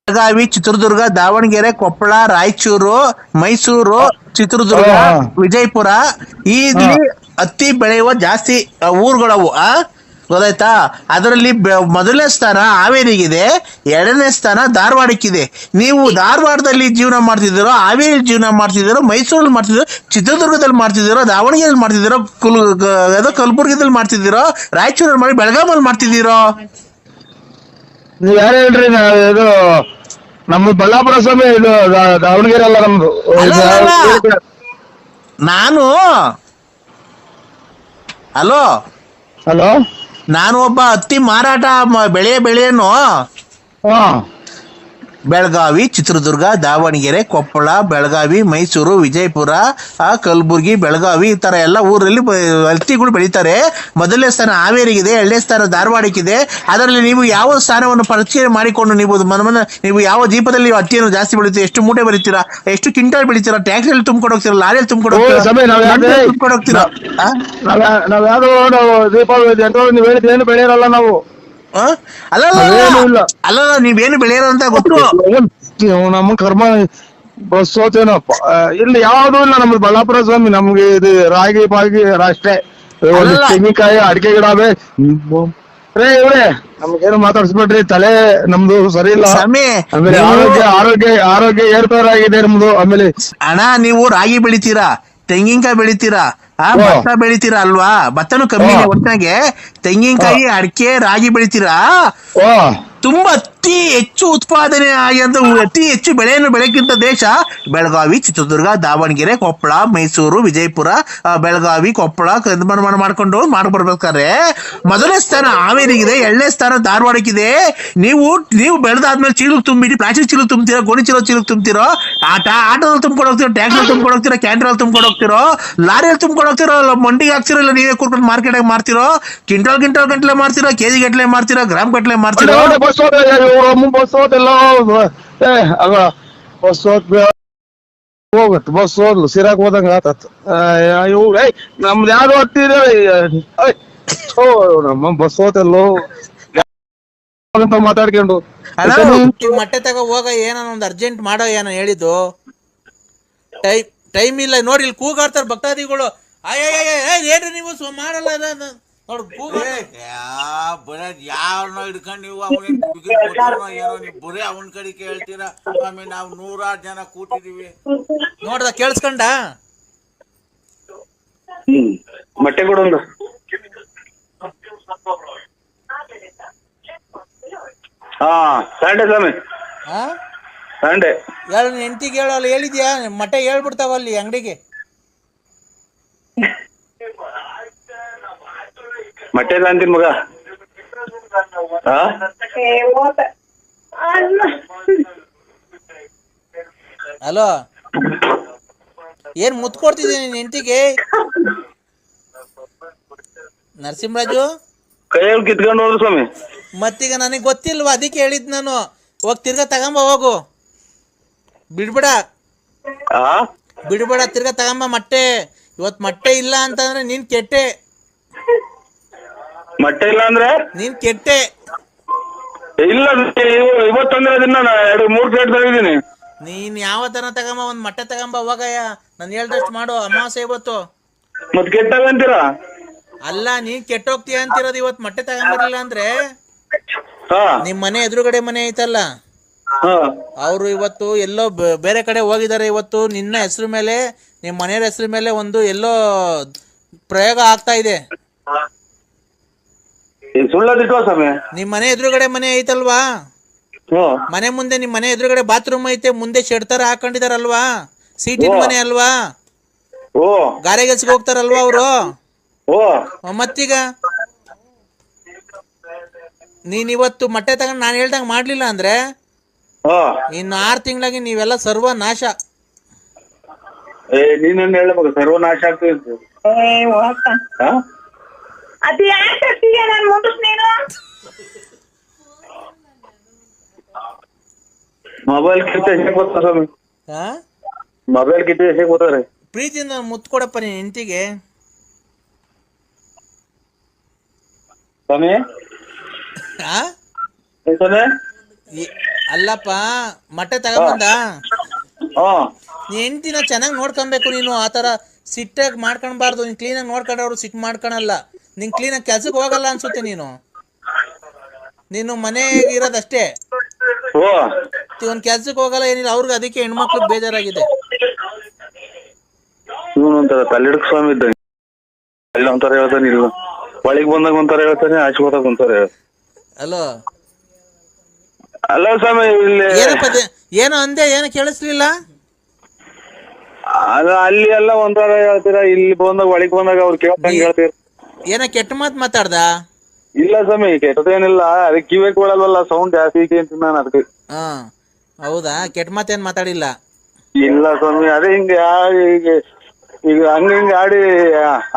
ಬೆಳಗಾವಿ, ಚಿತ್ರದುರ್ಗ, ದಾವಣಗೆರೆ, ಕೊಪ್ಪಳ, ರಾಯಚೂರು, ಮೈಸೂರು, ಚಿತ್ರದುರ್ಗ, ವಿಜಯಪುರ ಇಲ್ಲಿ ಹತ್ತಿ ಬೆಳೆಯುವ ಜಾಸ್ತಿ ಊರುಗಳವು. ಗೊತ್ತಾಯ್ತಾ? ಅದರಲ್ಲಿ ಮೊದಲನೇ ಸ್ಥಾನ ಹಾವೇರಿಗಿದೆ, ಎರಡನೇ ಸ್ಥಾನ ಧಾರವಾಡಕ್ಕಿದೆ. ನೀವು ಧಾರವಾಡದಲ್ಲಿ ಜೀವನ ಮಾಡ್ತಿದ್ದೀರೋ, ಹಾವೇರಿ ಜೀವನ ಮಾಡ್ತಿದ್ದೀರೋ, ಮೈಸೂರಲ್ಲಿ ಮಾಡ್ತಿದ್ದೀರೋ, ಚಿತ್ರದುರ್ಗದಲ್ಲಿ ಮಾಡ್ತಿದ್ದೀರೋ, ದಾವಣಗೆರೆಯಲ್ಲಿ ಮಾಡ್ತಿದ್ದೀರೋ, ಕಲಬುರ್ಗಿದಲ್ಲಿ ಮಾಡ್ತಿದ್ದೀರೋ, ರಾಯಚೂರಲ್ಲಿ ಮಾಡಿ, ಬೆಳಗಾಮಲ್ಲಿ ಮಾಡ್ತಿದ್ದೀರೋ? ನೀವ್ ಯಾರು ಹೇಳ್ರಿ? ಇದು ನಮ್ದು ಬಳ್ಳಾಪುರ ಸ್ವಾಮಿ, ಇದು ದಾವಣಗೆರೆ ಅಲ್ಲ ನಮ್ದು. ನಾನು ಹಲೋ ಹಲೋ, ನಾನು ಒಬ್ಬ ಹತ್ತಿ ಮಾರಾಟ ಬೆಳೆಯನ್ನು ಬೆಳಗಾವಿ, ಚಿತ್ರದುರ್ಗ, ದಾವಣಗೆರೆ, ಕೊಪ್ಪಳ, ಬೆಳಗಾವಿ, ಮೈಸೂರು, ವಿಜಯಪುರ, ಕಲಬುರ್ಗಿ, ಬೆಳಗಾವಿ ಈ ತರ ಎಲ್ಲ ಊರಲ್ಲಿ ಹತ್ತಿಗಳು ಬೆಳೀತಾರೆ. ಮೊದಲನೇ ಸ್ಥಾನ ಹಾವೇರಿಗಿದೆ, ಎರಡನೇ ಸ್ಥಾನ ಧಾರವಾಡಕ್ಕಿದೆ. ಅದರಲ್ಲಿ ನೀವು ಯಾವ ಸ್ಥಾನವನ್ನು ಪರಿಚಯ ಮಾಡಿಕೊಂಡು ನೀವು ಯಾವ ದೀಪದಲ್ಲಿ ಹತ್ತಿಯನ್ನು ಜಾಸ್ತಿ ಬೆಳೀತೀರಾ, ಎಷ್ಟು ಮೂಟೆ ಬೆಳಿತೀರಾ, ಎಷ್ಟು ಕ್ವಿಂಟಲ್ ಬೆಳಿತೀರಾ, ಟ್ಯಾಕ್ಟ್ರಿಯಲ್ಲಿ ತುಂಬಿಕೊಂಡು ಹೋಗ್ತೀರಾ, ಲಾರಿಯಲ್ಲಿ ತುಂಬಿಕೊಂಡು ಹೋಗ್ತೀರಾ? ನಾವ್ ಯಾವ್ದು ದೀಪಾವಳಿ ನೀವು ಹೇಳಿದ ಏನು ಬೆಳೆಯಲ್ಲ ನಾವು. ಅಲ್ಲ ನೀವೇನು ಬೆಳೆಯೋರು ಅಂತ ಗೊತ್ತು. ನಮ್ಮ ಕರ್ಮ ಬಸ್ ಹೋತೇನಪ್ಪ. ಇಲ್ಲಿ ಯಾವ್ದು ಇಲ್ಲ ನಮ್ದು ಬಳ್ಳಾಪುರ ಸ್ವಾಮಿ. ನಮ್ಗೆ ಇದು ರಾಗಿ ಪಾಗಿ ಅಷ್ಟೇ. ತೆಂಗಿನಕಾಯಿ, ಅಡಿಕೆ ಗಿಡ ಅವೇ. ಇವ್ರೆ ನಮ್ಗೇನು ಮಾತಾಡ್ಸ್ಬೇಡ್ರಿ, ತಲೆ ನಮ್ದು ಸರಿ ಇಲ್ಲ. ಆಮೇಲೆ ಆರೋಗ್ಯ ಏರ್ಪೇರಾಗಿದೆ ನಮ್ದು. ಆಮೇಲೆ ಅಣ್ಣ, ನೀವು ರಾಗಿ ಬೆಳಿತೀರಾ, ತೆಂಗಿನಕಾಯಿ ಬೆಳಿತೀರಾ, ಭತ್ತ ಬೆಳಿತೀರಾ ಅಲ್ವಾ? ಭತ್ತನು ಕಮ್ಮಿ ಒಟ್ಟಾಗೆ. ತೆಂಗಿನಕಾಯಿ, ಅಡಿಕೆ, ರಾಗಿ ಬೆಳಿತೀರಾ. ತುಂಬಾ ಅತಿ ಹೆಚ್ಚು ಉತ್ಪಾದನೆ ಆಗಿದ್ದು, ಅತಿ ಹೆಚ್ಚು ಬೆಳೆಯನ್ನು ಬೆಳೆಕ್ಕಿಂತ ದೇಶ ಬೆಳಗಾವಿ, ಚಿತ್ರದುರ್ಗ, ದಾವಣಗೆರೆ, ಕೊಪ್ಪಳ, ಮೈಸೂರು, ವಿಜಯಪುರ, ಬೆಳಗಾವಿ, ಕೊಪ್ಪಳ ಮಾಡ್ಕೊಂಡು ಮಾಡ್ಬರ್ಬೇಕಾದ್ರೆ ಮೊದಲನೇ ಸ್ಥಾನ ಹಾವೇರಿಗಿದೆ, ಎರಡನೇ ಸ್ಥಾನ ಧಾರವಾಡಕ್ಕಿದೆ. ನೀವು ಬೆಳೆದಾದ್ಮೇಲೆ ಚೀಲಕ್ಕೆ ತುಂಬಿಟ್ಟು ಪ್ಲಾಸ್ಟಿಕ್ ಚೀಲಕ್ಕೆ ತುಂಬ್ತೀರೋ, ಗೋಣಿ ಚೀಲಕ್ಕೆ ತುಂಬ್ತೀರೋ, ಆಟೋದಲ್ಲಿ ತುಂಬ್ಕೊಂಡು ಹೋಗ್ತೀರೋ, ಟ್ಯಾಕ್ಟ್ರಲ್ಲಿ ತುಂಬ್ಕೊಂಡು ಹೋಗ್ತೀರೋ, ಕ್ಯಾಂಟ್ರಲ್ಲಿ ತುಂಬ್ಕೊಂಡು ಹೋಗ್ತಿರೋ, ಲಾರಿಯಲ್ಲಿ ತುಂಬ್ಕೊಂಡು ಹೋಗ್ತಿರೋ, ಮಂಡಿಗೆ ಹಾಕ್ತಿರೋ, ಇಲ್ಲ ನೀವೇ ಕೂರ್ಕೊಂಡು ಮಾರ್ಕೆಟಾಗಿ ಮಾರ್ತಿರೋ, ಕ್ವಿಂಟಲ್ ಗಂಟಲೆ ಮಾರ್ತಿರೋ, ಕೆಜಿ ಗಟ್ಟಲೆ ಮಾರ್ತಿರೋ, ಗ್ರಾಮ್ ಗಟ್ಟಲೆ ಮಾರ್ತಿರೋ? ಬಸ್ ಹೋದೆಲ್ಲ ಹೋಗತ್ ಬಸ್ ಹೋದ್ಲು ಸಿರಾಕ್ ಹೋದಂಗ ಆತತ್. ನಮ್ದು ಯಾರು ಹತ್ತಿರ ನಮ್ಮ ಬಸ್ ಹೋತೆಲ್ಲೋ ಅಂತ ಮಾತಾಡ್ಕೊಂಡು ಮೊಟ್ಟೆ ತಗೋ ಹೋಗ. ಏನೋ ಒಂದು ಅರ್ಜೆಂಟ್ ಮಾಡೋ ಏನೋ ಹೇಳಿದ್ದು. ಟೈಮ್ ಇಲ್ಲ ನೋಡಿ, ಇಲ್ಲಿ ಕೂಗಾಡ್ತಾರೆ ಭಕ್ತಾದಿಗಳು. ಏನ್ರಿ ನೀವು ಮಾಡಲ್ಲ ಯಾವನೋ ಹಿಡ್ಕೊಂಡು ನೀವು ಬರೀ ಅವನ ಕಡೆ ಕೇಳ್ತೀರಾ. ಆಮೇಲೆ ನಾವು 100 ಜನ ಕೂತಿದೀವಿ ನೋಡ್ದ, ಕೇಳಿಸ್ಕೊಂಡ? ಮೊಟ್ಟೆ ಕೊಡೊಂದು. ಸಂಡೆ ಸ್ವಾಮಿ, ಸಂಡೆ ಹೇಳ. ಹೆಂಡತಿಗೆ ಹೇಳಲ್ಲ, ಹೇಳಿದ್ಯಾ? ಮೊಟ್ಟೆ ಹೇಳ್ಬಿಡ್ತಾವ ಅಲ್ಲಿ ಅಂಗಡಿಗೆ. ಮೊಟ್ಟೆ ಇಲ್ಲ ಅಂತೀನಿ ಮಗ. ಹಲೋ, ಏನ್ ಮುತ್ ಕೊಡ್ತಿದ್ದೀನಿ ನಿನ್ ಹೆಂಡತಿಗೆ? ನರಸಿಂಹರಾಜು ಕೈಯಲ್ಲಿ ಕಿತ್ಕೊಂಡು ಹೋದ್ರು ಸ್ವಾಮಿ. ಮತ್ತೀಗ ನನಗೆ ಗೊತ್ತಿಲ್ವಾ, ಅದಕ್ಕೆ ಹೇಳಿದ್ ನಾನು. ಹೋಗಿ ತಿರ್ಗಾ ತಗೊಂಬ, ಹೋಗು. ಬಿಡ್ಬೇಡ, ತಿರ್ಗಾ ತಗೊಂಬ ಮೊಟ್ಟೆ. ಇವತ್ ಮೊಟ್ಟೆ ಇಲ್ಲ ಅಂತಂದ್ರೆ ನೀನ್ ಕೆಟ್ಟೆ. ಮೊಟ್ಟೆ ಇಲ್ಲ ಅಂದ್ರೆ ನೀನ್ ಕೆಟ್ಟೆ. ಇಲ್ಲ, ಇವತ್ತಂದ್ರೆ ಅದನ್ನ 2-3 ಪ್ಲೇಟ್ ತಗೊಂಡಿದ್ದೀನಿ. ನೀನ್ ಯಾವ ತರ ತಗೊಂಬ, ಒಂದ್ ಮೊಟ್ಟೆ ತಗೊಂಬ ಹೋಗಯ್ಯ. ನಾನು ಹೇಳ್ದಷ್ಟು ಮಾಡು. ಅಮಾವಾಸ್ಯೆ ಇವತ್ತು. ಮತ್ ಕೆಟ್ಟಾಗ ಅಂತೀರಾ? ಅಲ್ಲ, ನೀನ್ ಕೆಟ್ಟೋಗ್ತೀಯ ಅಂತಿರೋದು. ಇವತ್ತು ಮೊಟ್ಟೆ ತಗೊಂಬರ್ಲಿಲ್ಲ ಅಂದ್ರೆ ನಿಮ್ ಮನೆ ಎದುರುಗಡೆ ಮನೆ ಐತಲ್ಲ, ಅವರು ಇವತ್ತು ಎಲ್ಲೋ ಬೇರೆ ಕಡೆ ಹೋಗಿದ್ದಾರೆ. ಇವತ್ತು ನಿನ್ನ ಹೆಸರು ಮೇಲೆ, ನಿಮ್ ಮನೆಯವ್ರ ಹೆಸರು ಮೇಲೆ ಒಂದು ಎಲ್ಲೋ ಪ್ರಯೋಗ ಆಗ್ತಾ ಇದೆ. ನಿಮ್ ಮನೆ ಎದುರುಗಡೆ ಮನೆ ಐತಲ್ವಾ, ಮನೆ ಮುಂದೆ ನಿಮ್ ಮನೆ ಎದುರುಗಡೆ ಬಾತ್ರೂಮ್ ಐತೆ, ಮುಂದೆ ಶೆಡ್ ತರ ಹಾಕೊಂಡಿದಾರಲ್ವಾ, ಸೀಟಿನ ಮನೆ ಅಲ್ವಾ, ಗಾರೆ ಕೆಲ್ಸಕ್ಕೆ ಹೋಗ್ತಾರಲ್ವಾ ಅವರು. ಮತ್ತೀಗ ನೀನ್ ಇವತ್ತು ಮೊಟ್ಟೆ ತಗೊಂಡು ನಾನು ಹೇಳ್ದಂಗೆ ಮಾಡ್ಲಿಲ್ಲ ಅಂದ್ರೆ ಇನ್ನು 6 ತಿಂಗಳಾಗಿ ನೀವೆಲ್ಲ ಸರ್ವನಾಶ. ನೀನನ್ನ ಹೇಳಬೇಕು, ಸರ್ವನಾಶ ಆಗ್ತದೆ. ಮೊಬೈಲ್ ಕಿತ್ತೆ ಗೊತ್ತಾ ಸ್ವಾಮಿ? ಮೊಬೈಲ್ ಕಿತ್ತೆ ಗೊತ್ತಾರೆ. ಪ್ರೀತಿಯಿಂದ ಮುತ್ತು ಕೊಡಪ್ಪ ನೀನ್ ಹೆಂಡತಿಗೆ. ಸ್ವಾಮಿ ಅಲ್ಲಪ್ಪ ಮೊಟ್ಟೆ ತಗೊಂಬಂದ ಹಾ ನೀ ಹೆಂಡ್ತಿನ ಚೆನ್ನಾಗಿ ನೋಡ್ಕೊಬೇಕು ನೀನು. ಆತರ ಸಿಟ್ಟಾಗಿ ಮಾಡ್ಕೊಳ್ಬಾರ್ದು. ನೀನ್ ಕ್ಲೀನಾಗಿ ನೋಡ್ಕೊಂಡ್ರೆ ಅವ್ರು ಸಿಟ್ ಮಾಡ್ಕೊಳಲ್ಲ. ನಿನ್ ಕ್ಲೀನಾಗಿ ಕೆಲ್ಸಕ್ಕೆ ಹೋಗಲ್ಲ ಅನ್ಸುತ್ತೆ. ನೀನು ಮನೆಗೆ ಇರೋದಷ್ಟೇ, ಓ ಒಂದ್ ಕೆಲ್ಸಕ್ಕೆ ಹೋಗಲ್ಲ ಏನಿಲ್ಲ. ಅವ್ರಿಗೆ ಅದಕ್ಕೆ ಹೆಣ್ಮಕ್ಳಿಗೆ ಬೇಜಾರಾಗಿದೆ. ಇವನು ಒಂಥರ ತಲೆಡ್ಕ ಸ್ವಾಮಿ ಇದ್ದ. ಅಲ್ಲಿ ಒಂಥರ ಹೇಳ್ತಾನೆ, ಇಲ್ಲ ಒಳಗ್ ಬಂದಾಗ ಒಂಥರ ಹೇಳ್ತಾನೆ, ಆಚೆ ಹೋದಾಗ ಒಂಥರ ಹೇಳ್ತಾನೆ. ಅಲೋ ಅಲ್ಲ ಸ್ವಾಮಿ, ಇಲ್ಲಿ ಏನೋ ಅಂದೆ, ಏನು ಕೇಳಿಸ್ಲಿಲ್ಲ. ಅದು ಅಲ್ಲಿ ಎಲ್ಲ ಒಂಥರ ಹೇಳ್ತೀರಾ, ಇಲ್ಲಿ ಬಂದಾಗ ಒಳಗ್ ಬಂದಾಗ ಅವ್ರು ಕೇಳ್ದಂಗೆ ಹೇಳ್ತೀರ. ಏನೋ ಕೆಟ್ಟ ಮಾತು ಮಾತಾಡ್ದ? ಇಲ್ಲ ಸ್ವಾಮಿ, ಕೆಟ್ಟದೇನಿಲ್ಲ. ಅದಕ್ಕೆ ಕಿವಿ ಕೊಡಲ್ವಲ್ಲ, ಸೌಂಡ್ ಜಾಸ್ತಿ ಐತಿ ಅಂತ ನಾನು ಅದಕ್ಕೆ. ಹಾ ಹೌದಾ, ಕೆಟ್ಟ ಮಾತೇನ್ ಮಾತಾಡಿಲ್ಲ? ಇಲ್ಲ ಸ್ವಾಮಿ, ಅದೇ ಹಿಂಗೆ ಈಗ ಹಂಗ ಆಡಿ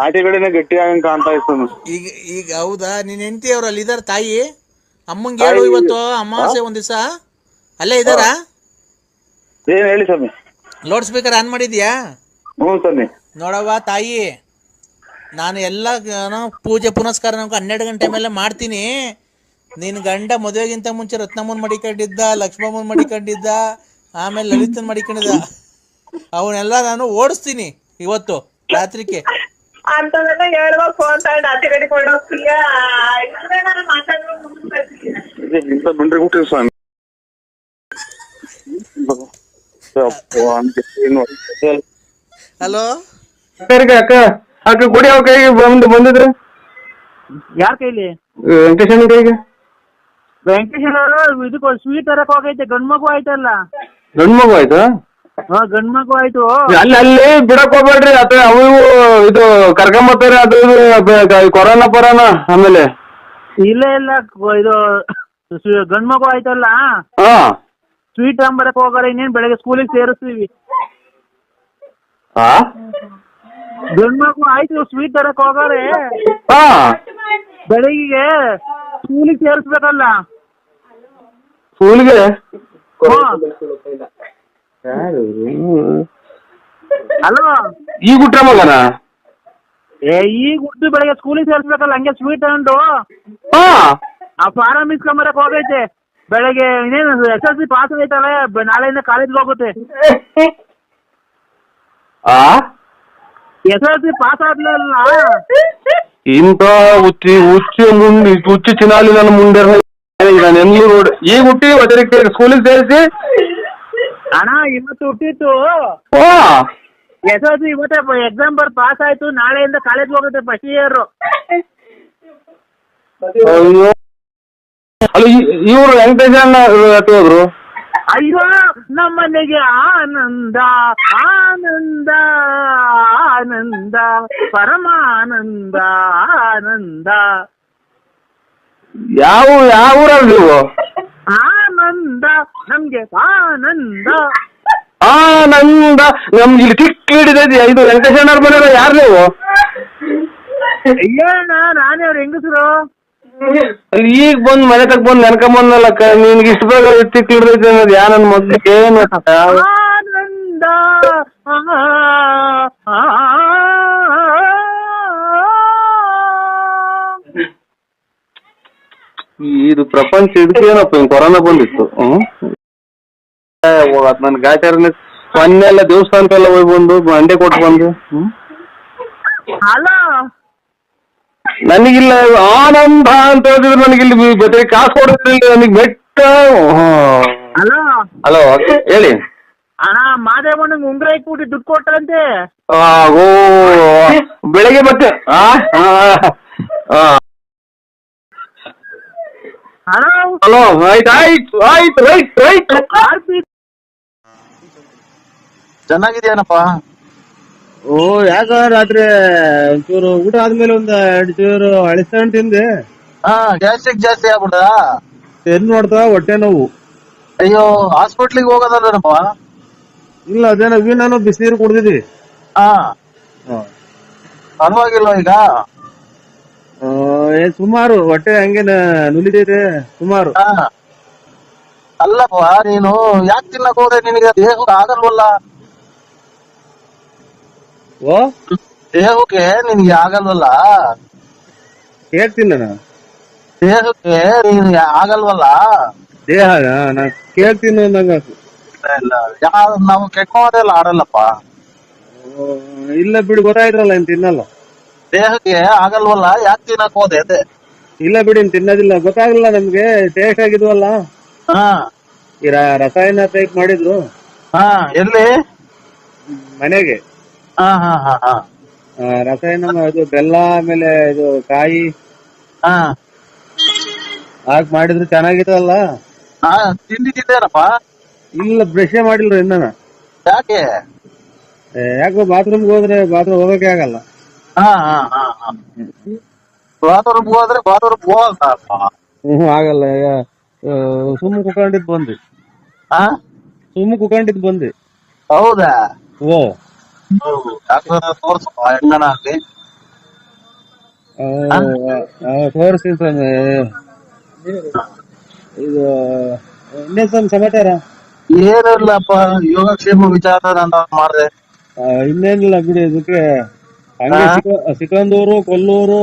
ಆಟಿ ಕಡೆನೆ ಗಟ್ಟಿ ಆಗಂಗ್ ಕಾಣ್ತಾ ಇತ್ತು. ಈಗ ಈಗ ಹೌದಾ, ನಿನ್ ಹೆಂಡತಿ ಅವ್ರು ಅಲ್ಲಿ ಇದಾರ? ತಾಯಿ ಅಮ್ಮಂಗೆ ಹೇಳು, ಇವತ್ತು ಅಮಾವಾಸ್ಯೆ ಒಂದ್ ದಿವಸ ಅಲ್ಲೇ ಇದಾರ. ಏನ್ ಹೇಳಿ ಸ್ವಾಮಿ? ಲೌಡ್ ಸ್ಪೀಕರ್ ಆನ್ ಮಾಡಿದ್ಯಾ? ಹ್ಞೂ ಸ್ವಾಮಿ. ನೋಡವ್ವ ತಾಯಿ, ನಾನು ಎಲ್ಲ ಪೂಜೆ ಪುನಸ್ಕಾರ 12 ಗಂಟೆ ಮೇಲೆ ಮಾಡ್ತೀನಿ. ನಿನ್ ಗಂಡ ಮದುವೆಗಿಂತ ಮುಂಚೆ ರತ್ನಮ್ಮನ್ ಮಡಿಕೊಂಡಿದ್ದ, ಲಕ್ಷ್ಮಮ್ಮನ್ ಮಡಿಕೊಂಡಿದ್ದ, ಆಮೇಲೆ ಲಲಿತನ್ ಮಡಿಕೊಂಡಿದ್ದ. ಅವನ್ನೆಲ್ಲ ನಾನು ಓಡಿಸ್ತೀನಿ ಇವತ್ತು ರಾತ್ರಿಗೆ. ಅಂತದೆಲ್ಲ ಹೇಳ್ಬೇಕು ಫೋನ್ ತಗೊಂಡು ಆಚೆ ಕಡೆ ಕೊಂಡೋಗ್ತೀಯ. ಬಂದ್ರೆ ಊಟ ಸ್ವಾಮಿ. ಹಲೋ ಅಕ್ಕ ಅಕ್ಕ ಗುಡಿ ಅವ್ರ ಕೈಗೆ ಬಂದಿದ್ರು. ಯಾರ ಕೈಲಿ? ವೆಂಕಟೇಶನ್ ಕೈಗೆ. ವೆಂಕಟೇಶ್ವರ ಇದಕ್ಕೆ ಸ್ವೀಟ್ ತರಕ್ ಹೋಗೈತೆ. ಗಂಡ್ ಮಗು ಆಯ್ತಲ್ಲ. ಗಂಡ್ ಮಗು ಆಯ್ತು? ಹಾ, ಗಂಡ್ ಮಗು ಆಯ್ತು. ಅಲ್ಲಿ ಬಿಡಕ್ ಹೋಗ್ಬೇಡ್ರಿ. ಅಥವಾ ಅವು ಇದು ಕರ್ಕೊಂಬರ್ತಾರೆ. ಅದು ಕೊರೋನಾ ಪರೋನ ಆಮೇಲೆ. ಇಲ್ಲ ಇಲ್ಲ, ಇದು ಗಂಡ್ ಮಗು ಆಯ್ತಲ್ಲ, ಹಾ ಸ್ವೀಟ್ ತಗೊಂಬರಕ್ ಹೋಗಾರೆ. ಇನ್ನೇನ್ ಬೆಳಗ್ಗೆ ಸ್ಕೂಲಿಗೆ ಸೇರಿಸ್ತೀವಿ. ಗಂಡ್ ಮಗು ಆಯ್ತು, ಸ್ವೀಟ್ ತರಕ್ ಹೋಗಾರೆ. ಬೆಳಗ್ಗೆ ಸ್ಕೂಲಿಗೆ ಸೇರಿಸ್ಬೇಕಲ್ಲ. ಸ್ಕೂಲ್ಗೆ ಅಲ್ವಾ? ಈಗ ಹುಟ್ಟ ಮಗನ? ಈಗ ಹುಟ್ಟು ಬೆಳಗ್ಗೆ ಸ್ಕೂಲಿಗೆ ಸೇರಿಸ್ಬೇಕಲ್ಲ. ಹಂಗೆ ಸ್ವೀಟ್ ತಗೊಂಡು ಆ ಫಾರಂ ಇಸ್ಕೊಂಬರಕ್ ಹೋಗೈತೆ. ಬೆಳಗ್ಗೆ ಇನ್ನೇನು SSLC ಪಾಸ್ ಆಗೈತಲ್ಲ, ನಾಳೆಯಿಂದ ಕಾಲೇಜ್ಗೆ ಹೋಗುತ್ತೆ. SSLC ಪಾಸ್ ಆದ್ಮೇಲೆ ಇಂತ ಹುಚ್ಚಿ ಚಿನಾಲಿ ನನ್ನ ಮುಂದೆ ನಾನು ನೋಡಿ ಈಗ ಹುಟ್ಟಿ ಅದಕ್ಕೆ ಸ್ಕೂಲಿಗೆ ಸೇರಿಸಿ. ಅಣ್ಣ ಇವತ್ತು ಹುಟ್ಟಿತ್ತು. SSLC ಇವತ್ತೇ ಎಕ್ಸಾಮ್ ಬರ್ ಪಾಸ್ ಆಯ್ತು. ನಾಳೆಯಿಂದ ಕಾಲೇಜ್ಗೆ ಹೋಗುತ್ತೆ ಫಸ್ಟ್ ಇಯರ್. ಅಯ್ಯೋ, ಅಲ್ಲ ಇವ್ರು ವೆಂಕಟೇಶನ್ ಹೋದ್ರು. ಅಯ್ಯೋ, ನಮ್ಮನೆಗೆ ಆನಂದ ಆನಂದ ಆನಂದ ಪರಮಾನಂದ ಆನಂದ. ಯಾವ ಊರಲ್ಲಿ ನೀವು? ಆನಂದ, ನಮ್ಗೆ ಆನಂದ ಆನಂದ. ನಮ್ಗೆ ಇಲ್ಲಿ ಟಿಕ್ ಹಿಡಿದೈತಿ. ಇದು ವೆಂಕಟೇಶನ್ ಅವ್ರ ಮನೆ ಯಾರು ನೀವು? ಅಯ್ಯಣ್ಣ, ನಾನೇ ಅವ್ರ ಹೆಂಗಸರು. ಅಲ್ಲಿ ಈಗ ಬಂದ್ ಮನೆ ತಕ್ ಬಂದ್ ನೆನ್ಕೊಂಬಂದಲ್ಲ. ನಿನ್ಗೆ ಇಷ್ಟ ಬೇಗ ಟಿಕ್ ಹಿಡಿದೈತಿ ಅನ್ನೋದು ಯಾ ನನ್ ಮಗ್ಳಿಗೆ ಏನು? ಆನಂದ ಇದು ಪ್ರಪಂಚ ಇದಕ್ಕೇನಪ್ಪ ಕೊರೋನಾ ಬಂದಿತ್ತು. ನನ್ ಗಾಚಾರನೇ ಮೊನ್ನೆಲ್ಲ ದೇವಸ್ಥಾನಕ್ಕೆಲ್ಲ ಹೋಗಿ ಬಂದು ಅಂಡೆ ಕೊಟ್ಟು ಬಂದು. ಅಲ್ಲ, ನನಗಿಲ್ಲ ಆನಂದ ಅಂತ ಹೇಳಿದ್ರು. ನನಗಿಲ್ಲಿ ಜೊತೆಗೆ ಕಾಸು ಕೊಡೋದ್ರಿಂದ ನನಗೆ ಬೆಟ್ಟ. ಹಲೋ ಹಲೋ ಹೇಳಿ ಅಣ್ಣ. ಮಾದೇವಣ್ಣಂಗೆ ಉಂಗ್ರ ಇಟ್ಬಿಟ್ಟು ದುಡ್ಡು ಕೊಟ್ರಂತೆ. ಓ ಬೆಳಗ್ಗೆ ಮತ್ತೆ ಹಲೋ ಆಯ್ತು ಆಯ್ತು ಆಯ್ತು ರೈಟ್ ರೈಟ್. ಚೆನ್ನಾಗಿದ್ಯಾನಪ್ಪ? ಓ ಯಾಕ ರಾತ್ರಿ ಒಂಚೂರು ಊಟ ಆದ್ಮೇಲೆ ಒಂದ್ 2 ಚೂರು ಅಳಿಸ್ಕೊಂಡ್ ತಿಂದೆ. ಗ್ಯಾಸ್ಟ್ರಿಕ್ ಜಾಸ್ತಿ ಆಗ್ಬಿಡ್ದ? ಎಲ್ಲಿ ನೋಡ್ತಾ ಹೊಟ್ಟೆ ನೋವು. ಅಯ್ಯೋ, ಹಾಸ್ಪಿಟ್ಲಿಗೆ ಹೋಗೋದಲ್ಲಪ್ಪ. ಇಲ್ಲ ಅದೇನೋ ನಾನು ಬಿಸಿನೀರು ಕುಡ್ದಿದ್ವಿ. ಪರವಾಗಿಲ್ವ ಈಗ? ಸುಮಾರು ಹೊಟ್ಟೆ ಹಂಗೆ ನುಲಿದೈತೆ ಸುಮಾರು. ಅಲ್ಲಪ್ಪ, ನೀನು ಯಾಕೆ ತಿನ್ನಕ್ ಹೋದ್ರೆ ನಿನಗೆ ದೇಹಕ್ಕೆ ಆಗಲ್ವಲ್ಲ? ಓ ದೇಹಕ್ಕೆ ನಿನ್ಗೆ ಆಗಲ್ವಲ್ಲ? ಹೇಗ್ ತಿನ್ನ? ದೇಹಕ್ಕೆ ನಿನ್ಗೆ ಆಗಲ್ವಲ್ಲ? ದೇಹ ಕೇಳ್ತೀನಿ ಅಂದಂಗ. ಇಲ್ಲ ನಾವು ಕೆಟ್ಟೋದೆಲ್ಲ ಆಡಲ್ಲಪ್ಪ. ಇಲ್ಲ ಬಿಡಿ, ಗೊತ್ತಾಯ್ತ್ರಲ್ಲ ಇನ್ ತಿನ್ನಲ್ಲ. ದೇಹಕ್ಕೆ ಆಗಲ್ವಲ್ಲ, ಯಾಕೆ ತಿನ್ನಕ್ ಹೋದೆ ಅದೇ. ಇಲ್ಲ ಬಿಡಿ, ಇನ್ ತಿನ್ನೋದಿಲ್ಲ. ಗೊತ್ತಾಗಲ್ಲ ನಮ್ಗೆ, ಟೇಸ್ಟ್ ಆಗಿದ್ವಲ್ಲ. ಹಾ ಈ ರಸಾಯನ ಟೈಪ್ ಮಾಡಿದ್ರು ಹಾ ಎಲ್ಲಿ? ಮನೆಗೆ. ಹಾ ಹಾ ಹಾ ಹಾ ರಸಾಯನ ಇದು ಬೆಲ್ಲ ಆಮೇಲೆ ಇದು ಕಾಯಿ ಹಾ ಹಾಕಿ ಮಾಡಿದ್ರು ಚೆನ್ನಾಗಿತ್ತಲ್ಲ. ಹಾ ತಿಂದಿದ್ದೇನಪ್ಪ. ಇಲ್ಲ, ಬ್ರಷೇ ಮಾಡಿಲ್ರಿ ಇನ್ನ. ಯಾಕೆ? ಯಾಕೋ ಬಾತ್ರೂಮ್ಗೆ ಹೋದ್ರೆ ಬಾತ್ರೂಮ್ ಹೋಗಕ್ಕೆ ಆಗಲ್ಲ. ಹಾ ಹಾ ಹಾ ಹಾ ಬಾತ್ರೂಮ್ ಹೋದ್ರೆ ಬಾತ್ರೂಮ್ ಹೋಗಲ್ಲಪ್ಪ. ಆಗಲ್ಲ. ಸುಮ್ಮ ಕುಕೊಂಡಿದ್ ಬಂದ್ರಿ. ಹಾ ಸುಮ್ಮ ಕುಕೊಂಡಿದ್ ಬಂದ್ರಿ. ಹೌದಾ? ಓ, ಡಾಕ್ಟರ್ ತೋರ್ಸಪ್ಪ, ಹೆಂಗನ ಆಗ್ಲಿ. ತೋರಿಸ್ತೀನಿ ಸ್ವಾಮಿ. ಇದು ಇನ್ನೇನ್ ಸ್ವಾಮಿ ಸಮಾಚಾರ? ಏನಿಲ್ಲಪ್ಪ, ಯೋಗಕ್ಷೇಮ ವಿಚಾರ ಅಂತ ಮಾಡಿದೆ. ಇನ್ನೇನಿಲ್ಲ ಬಿಡಿ. ಇದಕ್ಕೆ ಹಂಗೆ ಸಿಕಂದೂರು, ಕೊಲ್ಲೂರು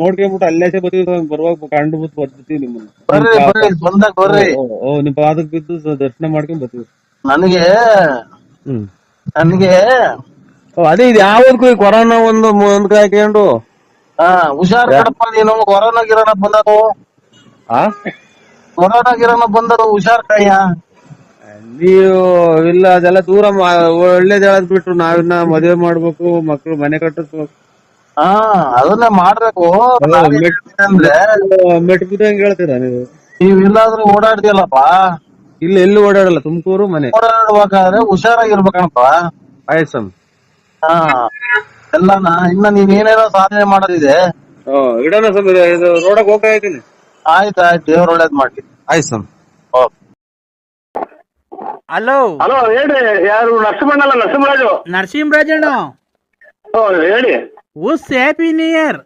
ನೋಡ್ಕೊಂಡ್ಬಿಟ್ಟು ಅಲ್ಲೇಸೆ ಬರ್ತೀವಿ ಸ್ವಾಮಿ. ಬರುವಾಗ ಕಂಡು ಬಿಟ್ಟು ಬರ್ತೀವಿ ನಿಮ್ಮನ್ನ. ಬರ್ರಿ ಬಂದಾಗ ಬರ್ರಿ. ನಿಮ್ ಪಾದಕ್ ಬಿದ್ದು ದರ್ಶನ ಮಾಡ್ಕೊಂಡ್ ಬರ್ತೀವಿ. ನನಗೆ ಅದೇ ಇದು ಯಾವ್ದಕ್ಕೂ ಕೊರೋನಾ ಒಂದ್ ಹಾಕೊಂಡು ಹುಷಾರ್ ಕಡಪ್ಪ ನೀನು. ಕೊರೋನಾ ಗಿರೋನ ಬಂದದು, ಕೊರೋನಾ ಗಿರೋನ ಬಂದದು, ಹುಷಾರ್ ಕಯ್ಯ. ನೀವು ಇಲ್ಲ, ಅದೆಲ್ಲ ದೂರ ಒಳ್ಳೇದ್ ಹೇಳದ್ ಬಿಟ್ರು ನಾವಿನ್ನ ಮದುವೆ ಮಾಡ್ಬೇಕು, ಮಕ್ಳು ಮನೆ ಕಟ್ಟಿಸ್ಬೇಕು. ಅದನ್ನೇ ಮಾಡ್ಬೇಕು. ಅಂದ್ರೆ ಮೆಟ್ ಬಿದ್ದಂಗ್ ಹೇಳ್ತೀರಾ ನೀವು? ನೀವಿಲ್ಲಾದ್ರೂ ಓಡಾಡ್ತಿಯಲ್ಲಪ್ಪ. ಇಲ್ಲ, ಎಲ್ಲೂ ಓಡಾಡಲ್ಲ, ತುಮಕೂರು ಮನೆ. ಓಡಾಡ್ಬೇಕಾದ್ರೆ ಹುಷಾರಾಗಿರ್ಬೇಕಣಪ್ಪ. ಆಯ್ತು. ಎಲ್ಲಾನ ಇನ್ನ ನೀನ್ ಏನೇನೋ ಸಾಧನೆ ಮಾಡೋದಿದೆ. ಇಡೋಣ ಸ್ವಾಮಿ, ಇದು ರೋಡಕ್ ಹೋಗ್ತಾ ಇದ್ದೀನಿ. ಆಯ್ತು, ದೇವ್ರ ಒಳ್ಳೇದ್ ಮಾಡ್ಲಿ. ಆಯ್ತು ಸ್ವಾಮಿ. ಹಲೋ ಹಲೋ, ಹೇಳಿ. ಯಾರು? ನರಸಿಂಹಣ್ಣಲ್ಲ, ನರಸಿಂಹರಾಜು. ನರಸಿಂಹರಾಜಣ್ಣ, ಹೇಳಿ. ಉಸ್ ಹ್ಯಾಪಿ ನ್ಯೂ ಇಯರ್.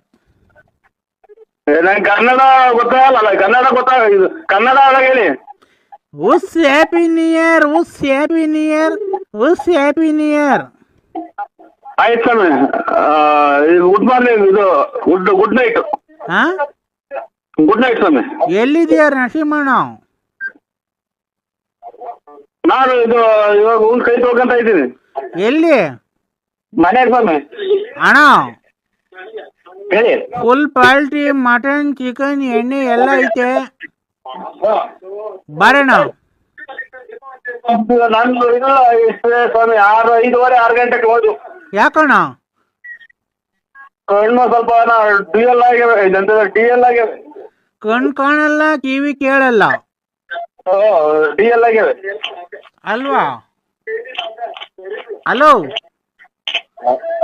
ನಂಗೆ ಕನ್ನಡ ಗೊತ್ತಾಗಲ್ಲ. ಕನ್ನಡ ಹೇಳಿ. ಉಸ್ ಹ್ಯಾಪಿ ನ್ಯೂ ಇಯರ್, ಉಸ್ ಹ್ಯಾಪಿ ನ್ಯೂ ಇಯರ್, ಉಸ್ ಹ್ಯಾಪಿ ನ್ಯೂ ಇಯರ್. ಆಯ್ತು ಸ್ವಾಮಿ. Good morning. ಇದು ಗುಡ್ ನೈಟ್. ಹಾ, ಗುಡ್ ನೈಟ್ ಸ್ವಾಮಿ. ಎಲ್ಲಿದೆಯಾ ನರಸಿಂಹಣ್ಣ? ನಾನು ಇವಾಗ ಕೈ ತೊಳ್ಕೊಂತ ಇದ್ದೀನಿ. ಎಲ್ಲಿ? ಮನೆಗೆ ಸ್ವಾಮಿ. ಅಣ್ಣ, ಹೇಳಿ. ಫುಲ್ ಪಾಲ್ಟಿ, ಮಟನ್, ಚಿಕನ್, ಎಣ್ಣೆ ಎಲ್ಲ ಐತೆ, ಬರೋಣ. ನಾನು ಇಲ್ಲ ಸ್ವಾಮಿ. 5:30, 6 ಗಂಟೆಗೆ ಹೋದು. ಯಾಕಣ್ಣ? ಕಣ್ಣು ಸ್ವಲ್ಪ ಡಿಎಲ್ ಆಗ್ಯಾವೆ. ಕಣ್ ಕಾಣಲ್ಲ, ಕಿವಿ ಕೇಳಲ್ಲ ಡಿಎಲ್ ಆಗ್ಯಾವೆ ಅಲ್ವಾ? ಹಲೋ,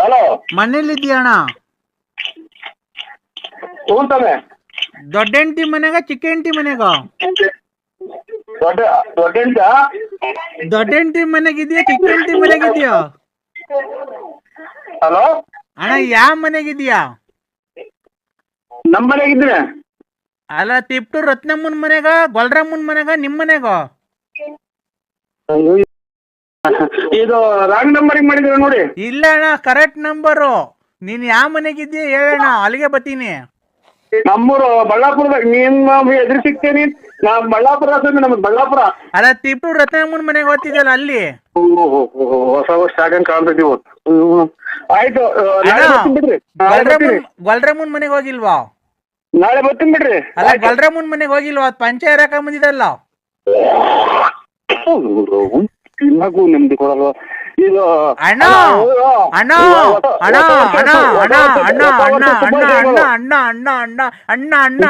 ಹಲೋ, ಮನೇಲಿದ್ಯಣ್ಣ? ತಗೊಂತಾನೆ. ದೊಡ್ಡ ಹೆಂಡತಿ ಮನೆಗ, ಚಿಕ್ಕ ಹೆಂಡತಿ ಮನೆಗ? ದೊಡ್ಡ ದೊಡ್ಡ ಹೆಂಡತಿ ಮನೆಗಿದ್ಯಾ, ಚಿಕ್ಕ ಹೆಂಡತಿ ಮನೆಗಿದ್ಯಾ? ಹಲೋ ಅಣ್ಣ, ಯಾವ ಮನೆಗಿದ್ಯಾ? ನಮ್ಮ ಮನೆಗಿದ್ದೀನಿ. ಅಲ್ಲ, ತಿಪ್ಟು ರತ್ನಮ್ಮನ ಮನೆಗ, ಗೊಲ್ರಮ್ಮನ ಮನೆಗ, ನಿಮ್ ಮನೆಗ? ಇದು ರಾಂಗ್ ನಂಬರಿಂಗ್ ಮಾಡಿದ್ರೆ ನೋಡಿ. ಇಲ್ಲ ಅಣ್ಣ, ಕರೆಕ್ಟ್ ನಂಬರು. ನೀನ್ ಯಾವ ಮನೆಗಿದ್ಯಾ ಹೇಳಣ್ಣ, ಅಲ್ಲಿಗೆ ಬರ್ತೀನಿ. ನಮ್ಮೂರು ಬಳ್ಳಾಪುರದಾಗ. ನೀನು ಎದುರು ಸಿಗ್ತೇನಿ. ನಾನ್ ಬಳ್ಳಾಪುರ ಸ್ವಾಮಿ, ನಮ್ದು ಬಳ್ಳಾಪುರ. ಅಲ್ಲ, ತಿಪ್ಟು ರತ್ನಮ್ಮನ ಮನೆಗೆ ಓದ್ತಿದ್ದಲ್ಲ, ಅಲ್ಲಿ. ಹೊಸ ವರ್ಷ ಸ್ಟಾರ್ಟ್ ಕಾಣ್ತೈತಿ. ಆಯ್ತು, ನಾಳೆ ಬರ್ತೀನಿ ಬಿಡ್ರಿ. ಗೊಲ್ರಮ್ಮನ ಮನೆಗೆ ಹೋಗಿಲ್ವಾ? ನಾಳೆ ಬರ್ತೀನಿ ಬಿಡ್ರಿ. ಅಲ್ಲ, ಗೊಲ್ರಮ್ಮನ ಮನೆಗೆ ಹೋಗಿಲ್ವಾ? ಅದ್ ಪಂಚಾಯ ರಕ ಬಂದಿದಲ್ಲ. ತಿನ್ನಕ್ಕೂ ನೆಮ್ಮದಿ ಕೊಡಲ್ವ ಇದು? ಅಣ್ಣ ಅಣ್ಣ ಅಣ್ಣ ಅಣ್ಣ ಅಣ್ಣ ಅಣ್ಣ ಅಣ್ಣ ಅಣ್ಣ ಅಣ್ಣ ಅಣ್ಣ ಅಣ್ಣ ಅಣ್ಣ ಅಣ್ಣ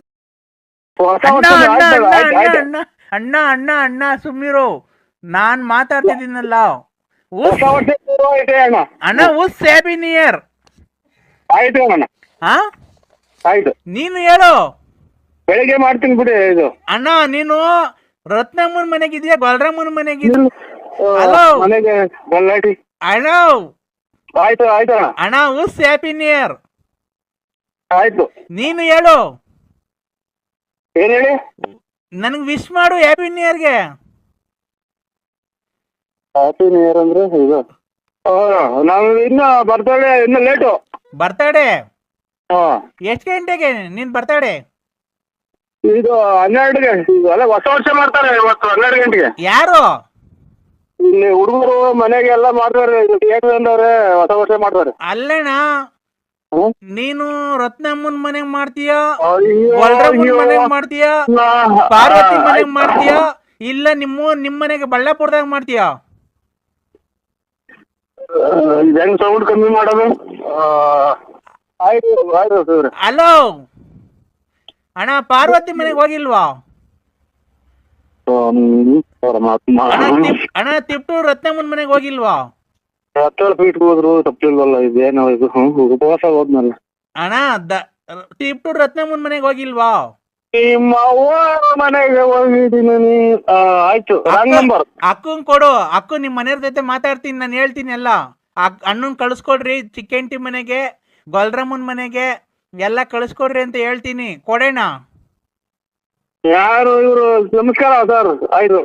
ಅಣ್ಣ ಅಣ್ಣ ಅಣ್ಣ ಅಣ್ಣ ಸುಮ್ಮಿರು, ನಾನ್ ಮಾತಾಡ್ತಿದ್ದೀನಲ್ಲ. ಅಣ್ಣ, ಉಸ್ ಹ್ಯಾಪಿ ನ್ಯೂ ಇಯರ್. ಆಯ್ತು ಅಣ್ಣ. ಹಾ, ಆಯ್ತು. ನೀನು ಹೇಳು. ಬೆಳಿಗ್ಗೆ ಮಾಡ್ತೀನಿ ಬಿಡಿ. ಇದು ಅಣ್ಣ, ನೀನು ರತ್ನಮ್ಮನ ಮನೆಗಿದ್ಯಾ, ಗೊಲ್ರಮ್ಮನ ಮನೆಗಿದ್ಯಾ? ಹಲೋ, ಮನೆಗೆ ಬಳ್ಳಾಟಿ. ಅಣ್ಣ, ಆಯ್ತು ಆಯ್ತು ಅಣ್ಣ. ಅಣ್ಣ, ಉಸ್ ಹ್ಯಾಪಿ ನ್ಯೂ ಇಯರ್. ಆಯ್ತು. ನೀನು ಹೇಳು. ಏನ್ ಹೇಳಿ? ನನಗೆ ವಿಶ್ ಮಾಡು ಹ್ಯಾಪಿ ನ್ಯೂ ಇಯರ್ಗೆ. ಹ್ಯಾಪಿ ನ್ಯೂ ಇಯರ್ ಅಂದ್ರೆ ಇದು ನಾವು ಇನ್ನ ಬರ್ತಡೇ ಇನ್ನು ಲೇಟು. ಬರ್ತಡೇ ಎಷ್ಟು ಗಂಟೆಗೆ ನಿನ್ ಬರ್ತಡೇ? ಇದು 12ಗೆ ಅಲ್ಲ ಹೊಸ ವರ್ಷ ಮಾಡ್ತಾರೆ ಇವತ್ತು 12 ಗಂಟೆಗೆ. ಯಾರು? ಇಲ್ಲಿ ಹುಡುಗರು ಮನೆಗೆ ಎಲ್ಲ ಮಾಡ್ತಾರೆ, ಥಿಯೇಟರ್ ಅಂದವ್ರೆ ಹೊಸ ವರ್ಷ ಮಾಡ್ತಾರೆ. ಅಲ್ಲೇಣ ಹ್ಮ್? ನೀನು ರತ್ನಮ್ಮನ್ ಮನೆಗ್ ಮಾಡ್ತೀಯ, ಅಯ್ಯೋ, ಗೊಲ್ರಮ್ಮನ್ ಅಯ್ಯೋ. ಮನೆಗ್ ಮಾಡ್ತೀಯ, ಪಾರ್ವತಿ ಮನೆಗ್ ಮಾಡ್ತೀಯ, ಇಲ್ಲ ನಿಮ್ ಮನೆಗೆ ಬಳ್ಳಾಪುರದಾಗ ಮಾಡ್ತೀಯ? ಇದು ಹೆಂಗ್ ಸೌಂಡ್ ಕಮ್ಮಿ ಮಾಡೋದು? ಆಯ್ತು ಆಯ್ತು ಸರ್. ಹಲೋ ಅಣ್ಣ, ಪಾರ್ವತಿ ಮನೆಗೆ ಹೋಗಿಲ್ವಾ? ಪರಮಾತ್ಮ. ಅಣ್ಣ ತಿಪ್ಟೂರ್ ರತ್ನಮ್ಮನ್ ಮನೆಗೆ ಹೋಗಿಲ್ವಾ? 17 ಫೀಟ್ ಹೋದ್ರು ತಪ್ಪಿಲ್ವಲ್ಲ, ಇದೇನೋ ಇದು ಉಪವಾಸ ಹೋದ್ನಲ್ಲ. ಅಣ್ಣ ತಿಪ್ಟೂರ್ ರತ್ನಮ್ಮನ್ ಮನೆಗೆ ಹೋಗಿಲ್ವಾ? ನಿಮ್ಮ ಅವ್ವ ಮನೆಗೆ ಹೋಗಿದ್ದೀನಿ. ಆಯ್ತು, ರಾಂಗ್ ನಂಬರ್. ಅಕ್ಕಂಗ್ ಕೊಡು, ಅಕ್ಕ ನಿಮ್ ಮನೆಯವ್ರ ಜೊತೆ ಮಾತಾಡ್ತೀನಿ, ನಾನು ಹೇಳ್ತೀನಿ ಎಲ್ಲ. ಅಣ್ಣನ್ ಕಳಿಸ್ಕೊಡ್ರಿ ಚಿಕ್ಕಂಟಿ ಮನೆಗೆ, ಗೊಲ್ರಮ್ಮನ್ ಮನೆಗೆ ಎಲ್ಲ ಕಳಿಸ್ಕೊಡ್ರಿ ಅಂತ ಹೇಳ್ತೀನಿ. ಕೊಡೋಣ. ಯಾರು ಇವರು? ನಮಸ್ಕಾರ ಸರ್. ಆಯ್ತು.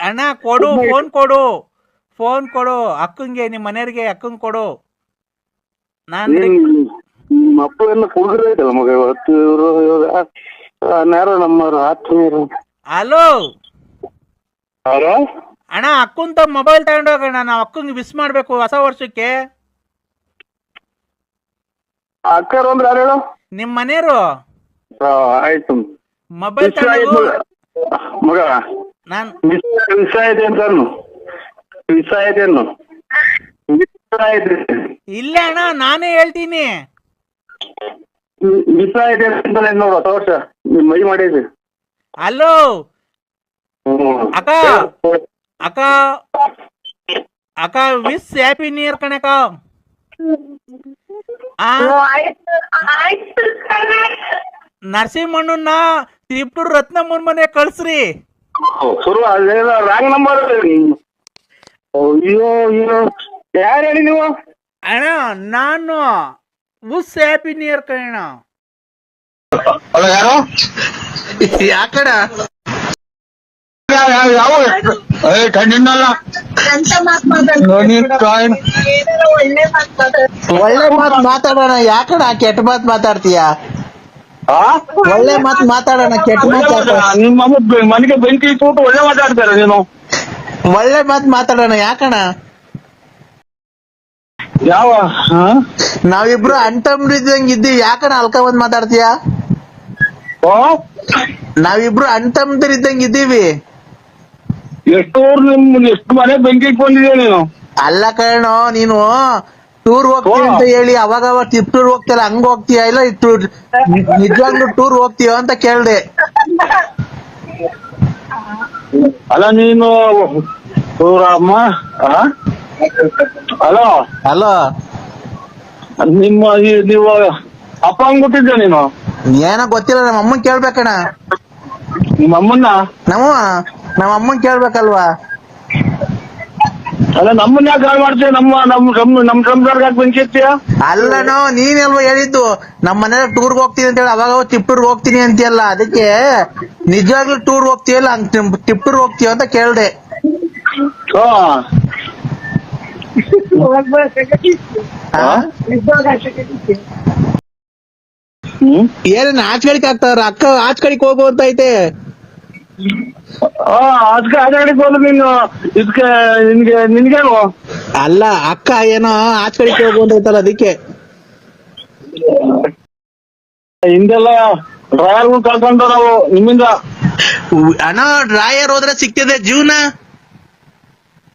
ಅಣ್ಣ ಕೊಡು, ಫೋನ್ ಕೊಡು ಅಕ್ಕಂಗೆ, ನಿಮ್ ಮನೆಯವ್ರಿಗೆ ಅಕ್ಕಂಗ್ ಕೊಡು. ನಿಮ್ಮ ಅಪ್ಪ ಎಲ್ಲ ಕುಡಿದ್ರೆ ಐತಲ್ಲ ಮಗ ಇವತ್ತು. ಇವರು ಯಾರು ನಮ್ಮವ್ರು ಆತ್ಮೀಯರು. ಹಲೋ ಯಾರು? ಅಣ್ಣ ಅಕ್ಕಂತ ಮೊಬೈಲ್ ತಗೊಂಡೋಗೋಣ, ನಾವು ಅಕ್ಕಂಗೆ ವಿಶ್ ಮಾಡ್ಬೇಕು ಹೊಸ ವರ್ಷಕ್ಕೆ. ಅಕ್ಕರು ಅಂದ್ರೆ ಯಾರು ಹೇಳು? ನಿಮ್ ಮನೆಯವರು. ಆಯ್ತು. ಮೊಬೈಲ್ ಮಗ ನಾನ್ ವಿಷ ಇದೆ ಅಂತ ವಿಷ ಇದೆ ಇಲ್ಲ ಅಣ್ಣ, ನಾನೇ ಹೇಳ್ತೀನಿ. ವಿಷ ಇದೆ ಅಂತ ನೋಡು, ಹೊಸ ವರ್ಷ ನಿಮ್ ಮೈ ಮಾಡಿದ್ವಿ. ಹಲೋ ಅಕ್ಕ, ಅಕ್ಕ ಅಕ್ಕ ವಿಶ್ ಹ್ಯಾಪಿ ನ್ಯೂ ಇಯರ್ ಕಣಕ್ಕ. ಆಯ್ತು ನರಸಿಂಹಣ್ಣನ ತಿಪ್ಟೂರ್ ರತ್ನಮ್ಮನ್ ಮನೆ ಕಳ್ಸ್ರಿ. ಶುರು ಅದೇನ ರಾಂಗ್ ನಂಬರ್. ಅಯ್ಯೋ ಅಯ್ಯೋ, ಯಾರು ಹೇಳಿ ನೀವು? ಅಣ್ಣ ನಾನು ವಿಶ್ ಹ್ಯಾಪಿ ನ್ಯೂ ಇಯರ್ ಕಣ. ಅಲ್ಲ ಯಾರು? ಯಾಕಡ ಯಾವ ಕಣ್ಣಿನಲ್ಲ ಒಳ್ಳೆ ಮಾತ್ ಮಾತಾಡೋಣ, ಯಾಕಡ ಕೆಟ್ಟ ಮಾತ್ ಮಾತಾಡ್ತೀಯ? ಒಳ್ಳೆ ಮಾತ್ ಮಾತಾಡೋಣ, ಕೆಟ್ಟ ಮಾತ್ ನಿಮ್ಮ ಮನೆಗೆ ಬೆಂಕಿ ಇಟ್ಬಿಟ್ಟು ಒಳ್ಳೆ ಮಾತಾಡ್ತಾರೆ ನೀನು. ಒಳ್ಳೆ ಮಾತ್ ಮಾತಾಡೋಣ, ಯಾಕಣ? ಯಾವ ನಾವಿಬ್ರು ಅಣ್ತಮ್ರು ಇದ್ದಂಗ ಇದ್ದೀವಿ, ಯಾಕಣ ಅಲ್ಕ ಬಂದ್ ಮಾತಾಡ್ತೀಯ? ನಾವಿಬ್ರು ಅಣ್ತಮ್ದ್ರ ಇದ್ದಂಗ ಇದ್ದೀವಿ. ಎಷ್ಟು ಎಷ್ಟು ಮನೆ ಬೆಂಕಿ ಇಟ್ಕೊಂಡಿದ್ಯಾ ನೀನು? ಅಲ್ಲ ಕಣೋ, ನೀನು ಟೂರ್ ಹೋಗ್ತೀಯ ಅಂತ ಹೇಳಿ ಅವಾಗ ತಿಪ್ಟೂರ್ ಹೋಗ್ತಿಯಲ್ಲ, ಹಂಗ ಹೋಗ್ತೀಯ ಇಲ್ಲ ನಿಜವಾಗ್ಲೂ ಟೂರ್ ಹೋಗ್ತೀಯ ಅಂತ ಕೇಳ್ದೆ. ಅಲ್ಲ ನೀನು ಅಮ್ಮ. ಹಲೋ ಹಲೋ, ನೀವು ಅಪ್ಪ ಅಂದ್ಬಿಟ್ಟಿದ್ದೆ ನೀನು? ಏನೋ ಗೊತ್ತಿಲ್ಲ, ನಮ್ಮ ಅಮ್ಮನ್ ಕೇಳ್ಬೇಕಣ್ಣ. ನಿಮ್ಮ ಅಮ್ಮನ್ನ? ನಮ್ಮ ಅಮ್ಮನ್ ಕೇಳ್ಬೇಕಲ್ವಾ? ಅಲ್ಲ ನಮ್ಮನ್ನ ಯಾಕೆ ಕಾಲ್ ಮಾಡ್ತೀಯ? ನಮ್ಮ ಸಂಸಾರಕ್ಕೆ ಯಾಕೆ ಬೆಂಕಿ ಇರ್ತೀಯ? ಅಲ್ಲನೋ, ನೀನೆಲ್ವ ಹೇಳಿದ್ದು ನಮ್ಮ ಮನೆ ಟೂರ್ಗ್ ಹೋಗ್ತೀನಿ ಅಂತ ಹೇಳಿ, ಅವಾಗ ತಿಪ್ಟೂರ್ ಹೋಗ್ತೀನಿ ಅಂತೀಯಲ್ಲ, ಅದಕ್ಕೆ ನಿಜವಾಗ್ಲೂ ಟೂರ್ ಹೋಗ್ತೀಯಲ್ಲ, ತಿಪ್ಟೂರ್ ಹೋಗ್ತೀಯ ಅಂತ ಕೇಳ್ದೆ. ಏನೇನ್ ಆಚಕಡಿಕೆ ಆಗ್ತಾವ್ರ? ಅಕ್ಕ ಆಚಕಡಿಕೆ ಹೋಗು ಅಂತ ಐತೆ. ಅದಕ್ಕೆ ಆಚಕಡಿಕೆ ಹೋದ್ರು ನೀನು ಇದಕ್ಕೆ ನಿನ್ಗೇನು? ಅಲ್ಲ, ಅಕ್ಕ ಏನೋ ಆಚಕಡಿಕೆ ಹೋಗು ಅಂತ ಐತಲ್ಲ, ಅದಕ್ಕೆ. ಹಿಂದೆಲ್ಲ ಡ್ರೈವರ್ಗಳು ಕಳ್ಕೊಂಡು ನಾವು ನಿಮ್ಮಿಂದ. ಅಣ್ಣ ಡ್ರಾಯರ್ ಹೋದ್ರೆ ಸಿಗ್ತದೆ ಜೀವನ.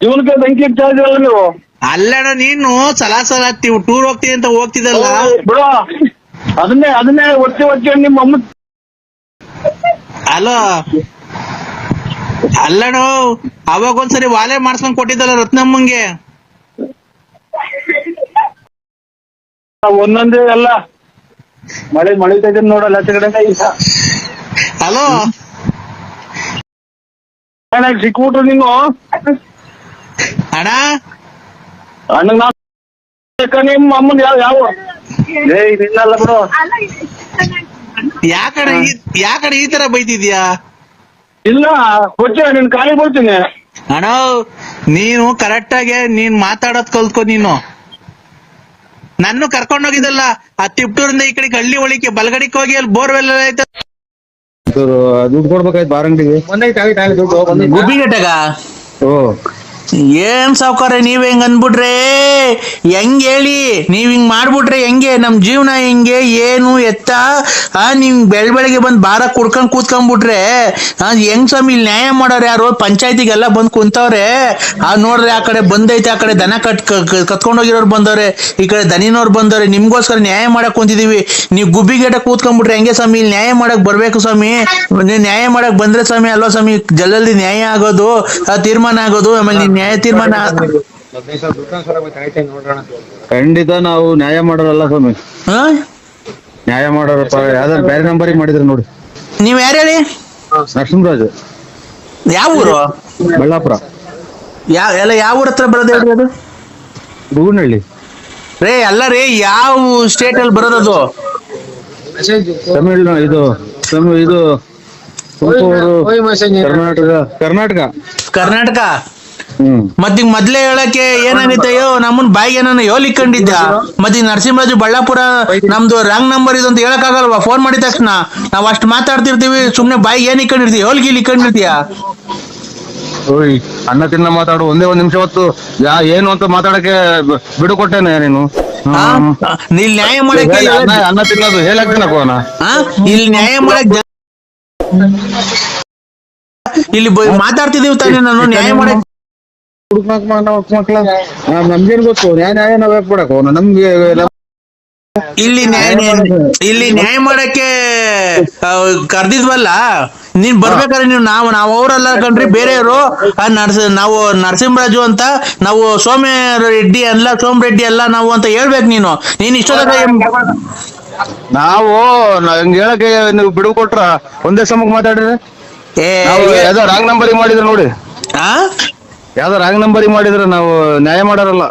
ಜೀವನಕ್ಕೆ ಬೆಂಕಿ ಇಡ್ತಾ ಇದೀವಲ್ಲ ನೀವು. ಅಲ್ಲಣ್ಣ, ನೀನು ಸಲ ಟೂರ್ ಹೋಗ್ತೀನಿ ಅಂತ ಹೋಗ್ತಿದ್ದಲ್ಲ. ಬಿಡು, ಅದನ್ನೇ ಒತ್ತಿ ನಿಮ್ಮ ಅಮ್ಮ. ಅಲೋ, ಅಲ್ಲಣ್ಣ ಅವಾಗ ಒಂದ್ಸರಿ ವಾಲೆ ಮಾಡ್ಸ್ಕೊಂಡ್ ಕೊಟ್ಟಿದ್ದಲ್ಲ ರತ್ನಮ್ಮಂಗೆ. ಒಂದೊಂದೇ ಎಲ್ಲ ಮಳಿತಾ ಇದ್ದೀನಿ ನೋಡಲ್ಲ ಆಚೆ ಕಡೆ. ಹಲೋ, ಸಿಕ್ಬಿಟ್ರು ನೀನು ಅಣ್ಣ. ಅಣ್ಣಗ್ ನಿಮ್ಮ ಅಮ್ಮನ್ ಯಾವ ಇನ್ನಲ್ಲ ಬಿಡು. ಯಾಕಡೆ ಈ ತರ ಬೈತಿದ್ಯಾ? ಇಲ್ಲ ಕೊಚ್ಚ ನಿನ್ ಕಾಲಿಗೆ ಬರ್ತೀನಿ. ಅಣ್ಣ ನೀನು ಕರೆಕ್ಟ್ ಆಗಿ ನೀನ್ ಮಾತಾಡೋದ್ ಕಲ್ತ್ಕೊ. ನೀನು ನನ್ನ ಕರ್ಕೊಂಡೋಗಿದ್ದಲ್ಲ ಆ ತಿಪ್ಟೂರಿಂದ ಈ ಕಡೆಗೆ ಹಳ್ಳಿ ಒಳಿಕೆ ಬಲಗಡಿಗೆ ಹೋಗಿ ಅಲ್ಲಿ ಬೋರ್ವೆಲ್ ಐತೆ. ದುಡ್ಡು ಕೊಡ್ಬೇಕಾಯ್ತು ಬಾರಂಗಡಿಗೆ. ಗುಬ್ಬಿಗಟ್ಟಗ ಓ ಏನ್ ಸಾವ್ಕಾರ ನೀವ್ ಹೆಂಗ್ ಅಂದ್ಬಿಟ್ರೆ ಹೆಂಗ್ ಹೇಳಿ, ನೀವ್ ಹಿಂಗ್ ಮಾಡ್ಬಿಟ್ರೆ ಹೆಂಗೆ ನಮ್ ಜೀವನ ಹಿಂಗೆ ಏನು ಎತ್ತ ನೀವ್ ಬೆಳಗ್ಗೆ ಬಂದ್ ಬಾರ ಕುಡ್ಕೊಂಡ್ ಕೂತ್ಕೊಂಡ್ಬಿಟ್ರೆ ಹೆಂಗ್ ಸ್ವಾಮಿ ಇಲ್ಲಿ ನ್ಯಾಯ ಮಾಡೋರು ಯಾರು? ಪಂಚಾಯತಿಗೆಲ್ಲ ಬಂದ್ ಕುಂತವ್ರೆ. ನೋಡ್ರಿ ಆ ಕಡೆ ಬಂದೈತೆ, ಆ ಕಡೆ ದನ ಕತ್ಕೊಂಡೋಗಿರೋರು ಬಂದವ್ರೆ, ಈ ಕಡೆ ದನಿನವ್ರು ಬಂದವ್ರೆ, ನಿಮ್ಗೋಸ್ಕರ ನ್ಯಾಯ ಮಾಡಕ್ ಕುಂತಿದೀವಿ. ನೀವ್ ಗುಬ್ಬಿಗೇಟ ಕೂತ್ಕೊಂಡ್ಬಿಟ್ರೆ ಹೆಂಗೆ ಸ್ವಾಮಿ? ಇಲ್ಲಿ ನ್ಯಾಯ ಮಾಡಕ್ ಬರ್ಬೇಕು ಸ್ವಾಮಿ. ನೀವ್ ನ್ಯಾಯ ಮಾಡಕ್ ಬಂದ್ರೆ ಸ್ವಾಮಿ ಅಲ್ವಾ ಸ್ವಾಮಿ ಜಲ್ದಿ ನ್ಯಾಯ ಆಗೋದು, ತೀರ್ಮಾನ ಆಗೋದು. ಆಮೇಲೆ ನ್ಯಾಯ ತೀರ್ಮಾನ ಖಂಡಿತ ನಾವು ನ್ಯಾಯ ಮಾಡೋರಲ್ಲ ಸ್ವಾಮಿ, ನ್ಯಾಯ ಮಾಡೋರಪ್ಪ. ಯಾವ್ದಾದ್ರು ಬೇರೆ ನಂಬರಿಗೆ ಮಾಡಿದ್ರೆ ನೋಡಿ. ನೀವ್ ಯಾರು ಹೇಳಿ? ನರಸಿಂಹರಾಜು. ಯಾವ ಊರು? ಬಳ್ಳಾಪುರ. ಯಾವ ಊರ ಹತ್ರ ಬರೋದು ಹೇಳ್ರಿ ಅದು? ಬೂನಹಳ್ಳಿ ರೇ ಅಲ್ಲ ರೀ, ಯಾವ ಸ್ಟೇಟ್ ಅಲ್ಲಿ ಬರೋದದು? ತಮಿಳ್ನಾಡು. ಇದು ಕರ್ನಾಟಕ. ಕರ್ನಾಟಕ. ಮತ್ತೀಗ ಮೊದ್ಲೇ ಹೇಳಕ್ಕೆ ಏನಾಗಿತ್ತಯ್ಯೋ, ನಮ್ಮನ್ ಬಾಯಿಗೆ ನಾನು ಯೋಲಿಕೊಂಡಿದ್ದ. ಮತ್ತೆ ನರಸಿಂಹರಾಜು ಬಳ್ಳಾಪುರ ನಮ್ದು ರಾಂಗ್ ನಂಬರ್ ಇದು ಅಂತ ಹೇಳಕ್ ಆಗಲ್ವಾ? ಫೋನ್ ಮಾಡಿದ ತಕ್ಷಣ ನಾವ್ ಅಷ್ಟ್ ಮಾತಾಡ್ತಿರ್ತೀವಿ, ಸುಮ್ನೆ ಬಾಯಿಗೆ ಏನ್ ಇಕ್ಕೊಂಡಿರ್ತೀವಿ? ಹೋಲ್ಗಿಲ್ ಇಕ್ಕೊಂಡಿರ್ತೀಯ? ಓಯ್ ಅನ್ನ ತಿನ್ನ ಮಾತಾಡು. ಒಂದೇ ಒಂದ್ ನಿಮಿಷ ಹೊತ್ತು ಏನು ಅಂತ ಮಾತಾಡಕ್ಕೆ ಬಿಡು ಕೊಟ್ಟೇನೆ ನೀನು. ಇಲ್ಲಿ ನ್ಯಾಯ ಮಾಡಕ್ಕೆ ಅನ್ನ ತಿನ್ನೋದು ಹೇಳಕ್ತಿನಕೋನ ಇಲ್ಲಿ ನ್ಯಾಯ ಮಾಡಕ್ ಇಲ್ಲಿ ಮಾತಾಡ್ತಿದೀವಿ ತಾನೇ, ನಾನು ನ್ಯಾಯ ಮಾಡಕ್ ನಮ್ಗೇನ್ ಗೊತ್ತು? ನ್ಯಾಯ ನಾವ್ ಯಾಕೆ ಬಿಡಕ್ ನಮ್ಗೆ ಇಲ್ಲಿ ನ್ಯಾಯ ಮಾಡಕ್ಕೆ ಕರ್ದಿದ್ವಲ್ಲ, ನೀನ್ ಬರ್ಬೇಕಾದ್ರೆ ನೀವು ನಾವು ಅವರಲ್ಲ ಕಣ್ರಿ, ಬೇರೆಯವರು. ನಾವು ನರಸಿಂಹರಾಜು ಅಂತ, ನಾವು ಸೋಮ ರೆಡ್ಡಿ ಅಲ್ಲ ನಾವು ಅಂತ ಹೇಳ್ಬೇಕು ನೀನು ಇಷ್ಟೊಂದ. ನಾವು ಹಂಗ ಹೇಳಕ್ಕೆ ನೀವು ಬಿಡುವು ಕೊಟ್ರ ಒಂದೇ ಸಮಕ್ ಮಾತಾಡ್ರಿ. ಯಾವ್ದೋ ರಾಂಗ್ ನಂಬರಿಗೆ ಮಾಡಿದ್ರೆ ನೋಡಿ, ಯಾವ್ದೋ ರಾಂಗ್ ನಂಬರಿಗೆ ಮಾಡಿದ್ರೆ ನಾವು ನ್ಯಾಯ ಮಾಡಾರಲ್ಲ.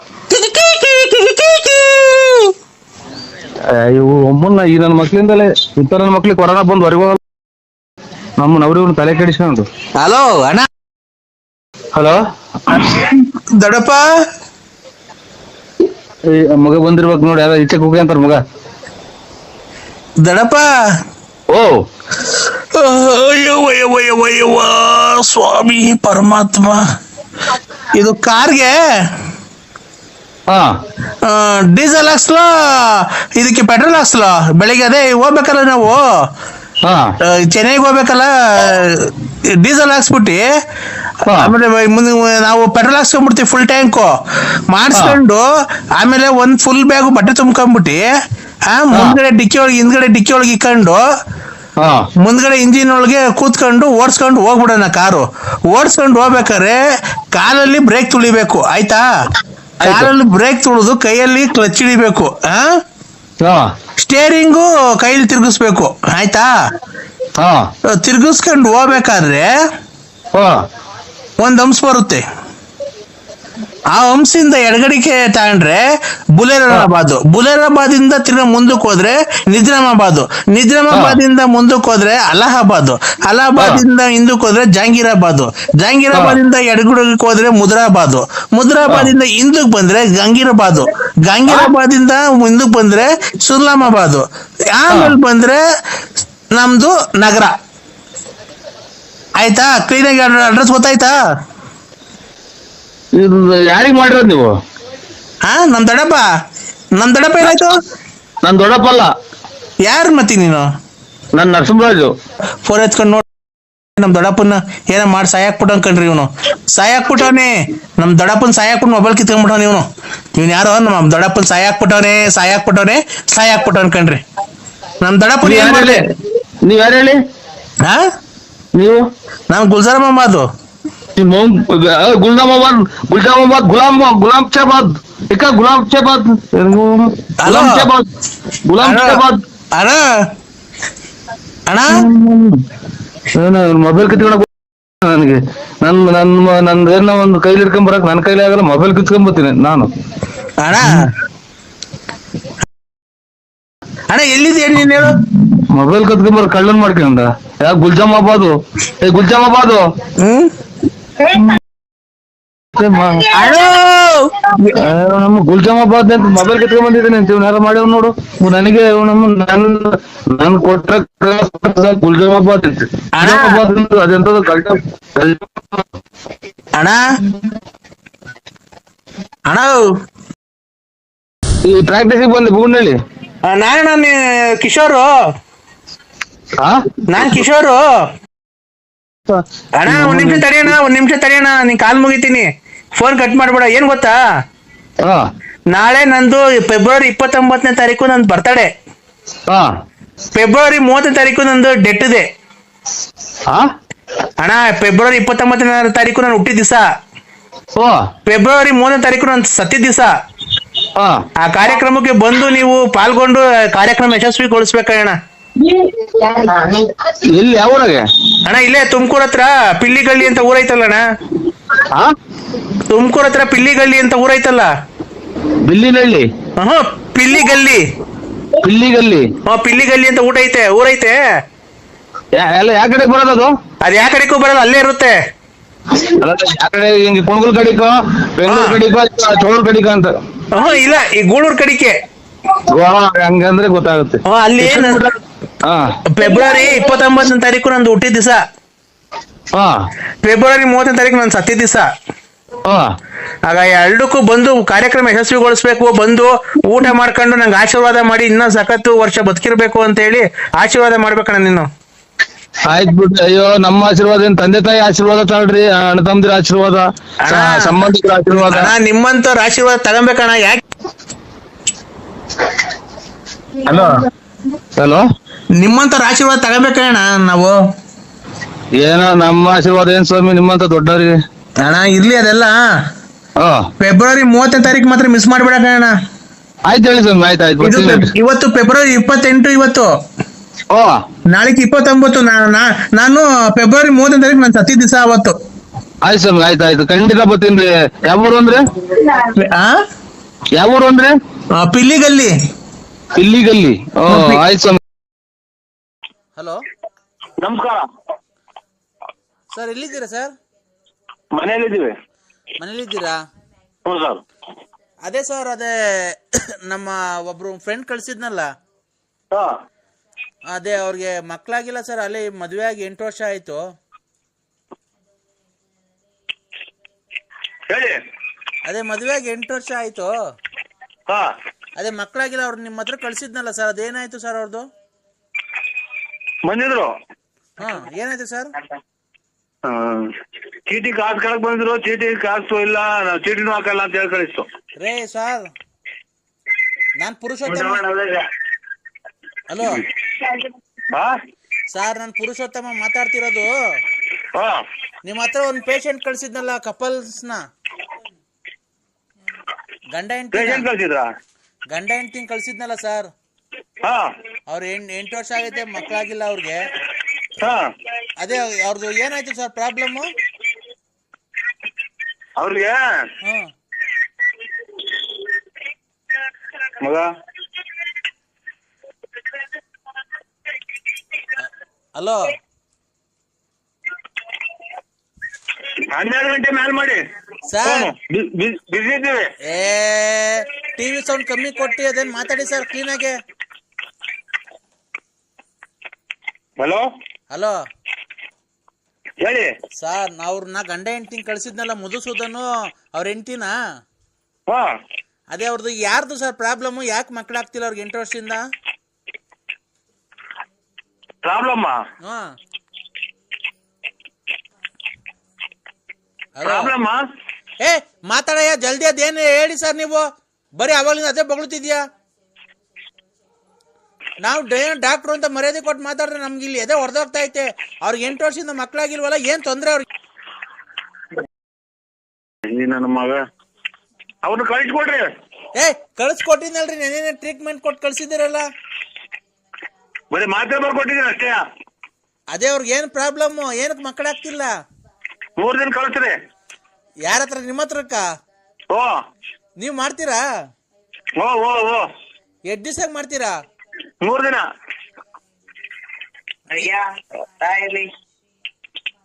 ಇವು ಒಮ್ಮನ್ನ ಈ ನನ್ನ ಮಕ್ಳಿಂದಲೇ ಇಂಥ ನನ್ನ ಮಕ್ಳಿಗೆ ಕೊರೋನಾ ಬಂದು ಹೊರಗೆ ಹೋಗಲ್ಲ. ಅವ್ರಿವ್ರು ತಲೆ ಕೆಡಿಸ್ಕೊಂಡು. ಹಲೋ ಅಣ್ಣ. ಹಲೋ ದೊಡ್ಡಪ್ಪ, ಮಗ ಬಂದಿರ್ಬೇಕು ನೋಡಿ. ಯಾವ್ದೋ ಈಚೆ ಹೋಗಿ ಅಂತಾರ ಮಗ. ದೊಡ್ಡಪ್ಪ. ಓ ಸ್ವಾಮಿ ಪರಮಾತ್ಮ, ಇದು ಕಾರ್ಗೆ ಡೀಸೆಲ್ ಹಾಕ್ಸ್ಲೋ ಇದಕ್ಕೆ ಪೆಟ್ರೋಲ್ ಹಾಕ್ಸ್ಲೋ? ಬೆಳಿಗ್ಗೆ ಅದೇ ಹೋಗ್ಬೇಕಲ್ಲ ನಾವು, ಚೆನ್ನೈಗೆ ಹೋಗ್ಬೇಕಲ್ಲ, ಡೀಸೆಲ್ ಹಾಕ್ಸ್ಬಿಟ್ಟು ಆಮೇಲೆ ಮುಂದೆ ನಾವು ಪೆಟ್ರೋಲ್ ಹಾಕ್ಸ್ಕೊಂಡ್ಬಿಡ್ತೀವಿ ಫುಲ್ ಟ್ಯಾಂಕು ಮಾಡಿಸ್ಕೊಂಡು, ಆಮೇಲೆ ಒಂದ್ ಫುಲ್ ಬ್ಯಾಗು ಬಟ್ಟೆ ತುಂಬ್ಕೊಂಡ್ಬಿಟ್ಟು ಮುಂದ್ಗಡೆ ಡಿಕ್ಕಿ ಒಳಗೆ ಹಿಂದ್ಗಡೆ ಡಿಕ್ಕಿ ಒಳಗೆ ಇಕ್ಕೊಂಡು ಮುಂದ್ಗಡೆ ಇಂಜಿನ್ ಒಳಗೆ ಕೂತ್ಕೊಂಡು ಓಡಿಸ್ಕೊಂಡು ಹೋಗ್ಬಿಡೋಣ. ಕಾರು ಓಡಿಸ್ಕೊಂಡು ಹೋಗ್ಬೇಕಾದ್ರೆ ಕಾಲಲ್ಲಿ ಬ್ರೇಕ್ ತುಳಿಬೇಕು, ಆಯ್ತಾ? ಕಾಲಲ್ಲಿ ಬ್ರೇಕ್ ತುಳಿದು ಕೈಯಲ್ಲಿ ಕ್ಲಚ್ ಹಿಡಿಬೇಕು, ಸ್ಟೇರಿಂಗು ಕೈಲಿ ತಿರ್ಗಿಸ್ಬೇಕು, ಆಯ್ತಾ? ತಿರ್ಗಿಸ್ಕೊಂಡು ಹೋಗ್ಬೇಕಾದ್ರೆ ಒಂದ್ ಹಂಸ ಬರುತ್ತೆ. ಆ ಹಂಸಿಂದ ಎಡಗಡಿಕೆ ತಗೊಂಡ್ರೆ ಬುಲೇರಾಬಾದ್ ಇಂದ ತಿರ್ಗಾ ಮುಂದಕ್ಕೆ ಹೋದ್ರೆ ನಿಜಾಮಾಬಾದ್ ಇಂದ ಮುಂದಕ್ಕೆ ಹೋದ್ರೆ ಅಲಹಾಬಾದ್ ಇಂದ ಹಿಂದಕ್ಕೆ ಹೋದ್ರೆ ಜಹಾಂಗೀರಾಬಾದ್ ಇಂದ ಎಡಗಡಿಗೆ ಹೋದ್ರೆ ಮುದ್ರಾಬಾದ್ ಇಂದ ಹಿಂದಕ್ಕೆ ಬಂದ್ರೆ ಗಂಗೀರಾಬಾದ್ ಇಂದ ಮುಂದಕ್ಕೆ ಬಂದ್ರೆ ಸುರ್ಲಾಮಾಬಾದ್, ಆಮೇಲೆ ಬಂದ್ರೆ ನಮ್ದು ನಗರ, ಆಯ್ತಾ? ಕ್ಲೀನಾಗಿ ಅಡ್ರೆಸ್ ಗೊತ್ತಾಯ್ತಾ? ಯಾರಿಗ್ ಮಾಡಿರೋದು ನೀವು? ನಮ್ ದೊಡ್ಡಪ್ಪ ಏನಾಯ್ತು? ನನ್ ದೊಡ್ಡಪ್ಪ ಅಲ್ಲ. ಯಾರು ಮತ್ತಿ ನೀನು? ನನ್ ನರಸಿಂಹರಾಜು. ಫೋನ್ ಎತ್ಕೊಂಡು ನೋಡಿ, ನಮ್ ದೊಡ್ಡಪ್ಪನ ಏನ ಮಾಡಿ ಸಾಯಾಕ್ಬಿಟ್ಟು ಅನ್ಕಂಡ್ರಿ ಇವನು. ಸಾಯಾಕ್ಬಿಟ್ಟವನೇ ನಮ್ ದೊಡ್ಡಪ್ಪನ ಸಾಯಾಕ್ಬಿಟ್ಟು ಮೊಬೈಲ್ ಕಿತ್ಕೊಂಡ್ಬಿಟ್ಟವನ ಇವನು ಯಾರೋ ನಮ್ ದೊಡ್ಡಪ್ಪನ ಸಾಯಾಕ್ಬಿಟ್ಟು ಅನ್ಕಂಡ್ರಿ. ನಮ್ ದೊಡ್ಡಪ್ಪನ ಏನ್ ಮಾಡ್ಲಿ? ನೀವ್ ಯಾರು ಹೇಳಿ? ನೀವು? ನಾವ್ ಗುಲ್ಜಾರ್ ಮೊಹಮ್ಮದ್. ಗುಲಾಮ್ ಚಾಬಾದ್ ಮೊಬೈಲ್ ಕಿತ್ಕೊಂಡ್ ನನಗೆ ನಂದೇನೋ ಒಂದು ಕೈಲಿ ಹಿಡ್ಕೊಂಡ್ ಬರಕ್ ನನ್ ಕೈಲಿ ಆಗಲ್ಲ. ಮೊಬೈಲ್ ಕಿತ್ಕೊಂಡ್ ಬರ್ತೀನಿ ನಾನು. ಅಣ್ಣ ಎಲ್ಲಿದೆ ನೀನ್ ಹೇಳು? ಮೊಬೈಲ್ ಕತ್ಕೊಂಬರ್ ಕಳ್ಳನ್ ಮಾಡ್ಕೊಂಡ. ಯಾಕೆ ಗುಲ್ಜಾಮಾಬಾದು? ಅಣ್ಣ ನಮ್ಮ ಗುಲ್ಜಾಮಾಬಾದ್ ಅಂತ ಮೊಬೈಲ್ ಕಿತ್ಕೊಂಡ್ ಬಂದಿದ್ದೀನಿ ಅಂತ ಇವ್ನ ಯಾರು ಮಾಡ್ಯಾವ ನೋಡು. ನನಗೆ ನನ್ ಕೊಟ್ಟ ಗುಲ್ಜಾಮಾಬಾದ್ ಅಂತ. ಗುಲ್ಜಾಮಾಬಾದ್ ಅಂತ ಅದೆಂತದ್ದು ಅಣ್ಣ ಅಣ್ಣ ಈ ಪ್ರಾಕ್ಟೀಸಿಗೆ ಬಂದೆ ಬೂಡ್ನಳ್ಳಿ. ನಾನು ಕಿಶೋರು. ನಾನ್ ಕಿಶೋರು. ಅಣ್ಣ ಒಂದ್ ನಿಮಿಷ ತಡೆಯೋಣ ನೀನ್ ಕಾಲ್ ಮುಗಿತೀನಿ. ಫೋನ್ ಕಟ್ ಮಾಡ್ಬೇಡ. ಏನ್ ಗೊತ್ತಾ, ನಾಳೆ ನಂದು ಫೆಬ್ರವರಿ 29ನೇ ತಾರೀಕು ನಂದು ಬರ್ತಡೇ. ಫೆಬ್ರವರಿ 30ನೇ ತಾರೀಕು ನಂದು ಡೆತ್ ಇದೆ ಅಣ್ಣ. ಫೆಬ್ರವರಿ 29ನೇ ತಾರೀಕು ನಾನು ಹುಟ್ಟಿದ ದಿವಸ. ಫೆಬ್ರವರಿ 3ನೇ ತಾರೀಕು ನಾನು ಸತ್ತಿದ ದಿವಸ. ಆ ಕಾರ್ಯಕ್ರಮಕ್ಕೆ ಬಂದು ನೀವು ಪಾಲ್ಗೊಂಡು ಕಾರ್ಯಕ್ರಮ ಯಶಸ್ವಿಗೊಳಿಸ್ಬೇಕಣ್ಣ. ಎಲ್ಲಿ ಯಾವ ಊರಾಗೆ ಅಣ್ಣ? ಇಲ್ಲೇ ತುಮಕೂರ್ ಹತ್ರ ಪಿಲ್ಲಿಗಳ್ಳಿ ಅಂತ ಊರೈತಲ್ಲ ಅಣ್ಣ. ತುಮಕೂರ್ ಹತ್ರ ಪಿಲ್ಲಿಗಳ್ಳಿ ಅಂತ ಊರೈತಲ್ಲ. ಬಿಲ್ಲಿನಹಳ್ಳಿ? ಪಿಲ್ಲಿಗಲ್ಲಿ. ಪಿಲ್ಲಿಗಲ್ಲಿ? ಪಿಲ್ಲಿಗಲ್ಲಿ ಅಂತ ಊರೈತೆ. ಎಲ್ಲ ಯಾವ ಕಡೆ ಬರೋದದು? ಅದ್ ಯಾವ ಕಡೆಗೂ ಬರಲ್ಲ, ಅಲ್ಲೇ ಇರುತ್ತೆ. ಯಾವ ಕಡೆ ಹಿಂಗೆ ಕುಣಗುಲ್ ಕಡಿಕೋ, ಬೆಂಗಳೂರು ಕಡಿಕೋ, ಚೋಳೂರ್ ಕಡಿಕೋ ಅಂತ? ಇಲ್ಲ, ಈ ಗೂಳೂರ್ ಕಡಿಕೆ. ಹಂಗಂದ್ರೆ ಗೊತ್ತಾಗುತ್ತೆ. ಅಲ್ಲಿ ಫೆಬ್ರವರಿ 29ನೇ ತಾರೀಕು ನಂದು ಹುಟ್ಟಿದ ದಿವಸ. ಫೆಬ್ರವರಿ 30ನೇ ತಾರೀಕು ನಾನು ಸತ್ತಿದ ದಿವಸ. ಆಗ ಎರಡಕ್ಕೂ ಬಂದು ಕಾರ್ಯಕ್ರಮ ಯಶಸ್ವಿಗೊಳಿಸ್ಬೇಕು. ಬಂದು ಊಟ ಮಾಡ್ಕೊಂಡು ನಂಗೆ ಆಶೀರ್ವಾದ ಮಾಡಿ ಇನ್ನೂ ಸಖತ್ತು ವರ್ಷ ಬದುಕಿರ್ಬೇಕು ಅಂತ ಹೇಳಿ ಆಶೀರ್ವಾದ ಮಾಡ್ಬೇಕಣ್ಣ ನೀನು. ಆಯ್ತು ಬಿಟ್ಟು. ಅಯ್ಯೋ, ನಮ್ಮ ಆಶೀರ್ವಾದ ಏನ್ ತಂದೆ ತಾಯಿ ಆಶೀರ್ವಾದ ತಗೊಳ್ರಿ, ಅಣ್ಣ ತಮ್ಮದಿರ ಆಶೀರ್ವಾದ, ಸಂಬಂಧಿಕರ ಆಶೀರ್ವಾದ. ನಿಮ್ಮಂತವ್ರ ಆಶೀರ್ವಾದ ತಗೊಬೇಕಣ್ಣ. ಯಾಕೆ? ಹಲೋ, ನಿಮ್ಮಂತವ್ರ ಆಶೀರ್ವಾದ ತಗೋಬೇಕಣ್ಣ ನಾವು. ಏನೋ ನಮ್ಮ ಆಶೀರ್ವಾದ ಏನ್ ಸ್ವಾಮಿ ನಿಮ್ಮಂತ ದೊಡ್ಡವ್ರಿಗೆ. ಅಣ್ಣ ಇರ್ಲಿ ಅದೆಲ್ಲ. ಫೆಬ್ರವರಿ 30ನೇ ತಾರೀಕು ಮಾತ್ರ ಮಿಸ್ ಮಾಡ್ಬೇಡಣ್ಣ. ಆಯ್ತು ಹೇಳಿ ಸ್ವಾಮಿ. ಆಯ್ತು. ಇವತ್ತು ಫೆಬ್ರವರಿ 28. ಇವತ್ತು ನಾಳೆಗೆ 29. ನಾನು ಫೆಬ್ರವರಿ 30ನೇ ತಾರೀಕು ನಾನು ಸತ್ತಿದ ದಿವಸ ಅವತ್ತು. ಆಯ್ತು ಸ್ವಾಮಿ. ಆಯ್ತು ಖಂಡಿತ ಬರ್ತೀನಿ. ಯಾವ ಊರು ಅಂದ್ರೆ? ಯಾವ ಊರು ಅಂದ್ರೆ? ಪಿಲ್ಲಿಗಲ್ಲಿ. ಪಿಲ್ಲಿಗಲ್ಲಿ? ಆಯ್ತು ಸ್ವಾಮಿ. ಹಲೋ, ನಮಸ್ಕಾರ ಸರ್. ಎಲ್ಲಿದ್ದೀರಾ ಸರ್? ಮನೇಲಿದ್ದೀವಿ. ಮನೇಲಿದ್ದೀರಾ? ಹ್ಞೂ ಸರ್. ಅದೇ ಸರ್, ಅದೇ ನಮ್ಮ ಒಬ್ರು ಫ್ರೆಂಡ್ ಕಳ್ಸಿದ್ನಲ್ಲ, ಅದೇ ಅವ್ರಿಗೆ ಮಕ್ಕಳಾಗಿಲ್ಲ ಸರ್. ಅಲ್ಲಿ ಮದುವೆ ಆಗಿ 8 ವರ್ಷ ಆಯ್ತು. ಹೇಳಿ. ಅದೇ ಮದುವೆ ಆಗಿ 8 ವರ್ಷ ಆಯ್ತು. ಅದೇ ಮಕ್ಕಳಾಗಿಲ್ಲ. ಅವ್ರು ನಿಮ್ಮ ಹತ್ರ ಕಳ್ಸಿದ್ನಲ್ಲ ಸರ್, ಅದೇನಾಯ್ತು ಸರ್ ಅವ್ರದ್ದು? ಬಂದಿದ್ರು. ಏನಾಯ್ತು ಸರ್? ಚೀಟಿ ಕಾಸು ಕಳಕ್ ಬಂದ್ರು. ಚೀಟಿ ಕಾಸು ಇಲ್ಲ, ನಾವು ಚೀಟಿನೂ ಹಾಕಲ್ಲ ಅಂತ ಹೇಳಿ ಕಳಿಸ್ತು. ರೇ ಸರ್, ನಾನ್ ಪುರುಷೋತ್ತಮ. ಹಲೋ ಸರ್, ನಾನು ಪುರುಷೋತ್ತಮ ಮಾತಾಡ್ತಿರೋದು. ನಿಮ್ಮ ಹತ್ರ ಒಂದು ಪೇಷಂಟ್ ಕಳ್ಸಿದ್ನಲ್ಲ, ಕಪಲ್ಸ್ನ, ಗಂಡ ಹೆಂಡತಿ ಕಳ್ಸಿದ್ನಲ್ಲ ಸರ್. ಅವ್ರ 8 ವರ್ಷ ಆಗೈತೆ, ಮಕ್ಕಳಾಗಿಲ್ಲ ಅವ್ರಿಗೆ. ಅದೇ ಅವ್ರದ್ದು ಏನಾಯ್ತು ಸರ್ ಪ್ರಾಬ್ಲಮ್? ಅವ್ರಿಗೆ ಮಗ ಹಲೋ, 12 ಗಂಟೆ ಮ್ಯಾಲ್ ಮಾಡಿ ಸರ್. ಬಿಸಿ ಇದ್ದೀವಿ. ಟಿವಿ ಸೌಂಡ್ ಕಮ್ಮಿ ಕೊಟ್ಟು ಅದೇನ್ ಮಾತಾಡಿ ಸರ್ ಕ್ಲೀನಾಗೆ. ಹಲೋ ಹಲೋ ಹೇಳಿ ಸರ್. ನಾ ಗಂಡ ಹೆಂಡತಿ ಕಳ್ಸಿದ್ನಲ್ಲ, ಮಧುಸೂದನು ಅವ್ರ ಹೆಂಡತಿನ. ಅದೇ ಅವ್ರದ್ದು ಯಾರ್ದು ಸರ್ ಪ್ರಾಬ್ಲಮ್? ಯಾಕೆ ಮಕ್ಕಳಾಗ್ತಿಲ್ಲ ಅವ್ರಿಗೆ 8 ವರ್ಷದಿಂದ? ಪ್ರಾಬ್ಲಮ್ ಮಾತಾಡಯ್ಯ ಜಲ್ದಿ. ಅದೇನು ಹೇಳಿ ಸರ್, ನೀವು ಬರೀ ಅವಾಗಲಿಂದ ಅದೇ ಬಗಳುತ್ತಿದ್ಯಾ. ನಾವು ಡಾಕ್ಟ್ರು ಅಂತ ಮರ್ಯಾದೆ ಕೊಟ್ಟು ಮಾತಾಡಿದ್ರೆ ನಮ್ಗೆ ಇಲ್ಲಿ ಎದೆ ಹೊಡೆದೋಗ್ತಾ ಐತೆ. ಅವ್ರಿಗೆ 8 ವರ್ಷದಿಂದ ಮಕ್ಕಳಾಗಿಲ್ವಲ್ಲ, ಏನ್ ತೊಂದ್ರೆ ಅವ್ರಿಗೆ? ನನ್ನ ಮಗ ಅವ್ರನ್ನ ಕಳಿಸ್ಕೊಡ್ರಿ. ಕಳಿಸ್ಕೊಟ್ಟಿನಲ್ರಿ, ನೆನೆ ಟ್ರೀಟ್ಮೆಂಟ್ ಕೊಟ್ಟು ಕಳ್ಸಿದಿರಲ್ಲ. ಬರೀ ಮಾತ್ರೆ ಬರ್ಕೊಟ್ಟಿದ್ದೀನಿ ಅಷ್ಟೇ. ಅದೇ ಅವ್ರಿಗೆ ಏನ್ ಪ್ರಾಬ್ಲಮ್? ಏನಕ್ಕೆ ಮಕ್ಕಳಾಗ್ತಿಲ್ಲ? 3 ದಿನ ಕಳಿಸ್ರಿ. ಯಾರ ಹತ್ರ? ನಿಮ್ಮ ಹತ್ರಕ್ಕ? ನೀವ್ ಮಾಡ್ತೀರಾ? ಎಷ್ಟ್ ದಿವಸ ಮಾಡ್ತೀರಾ? 3 ದಿನ.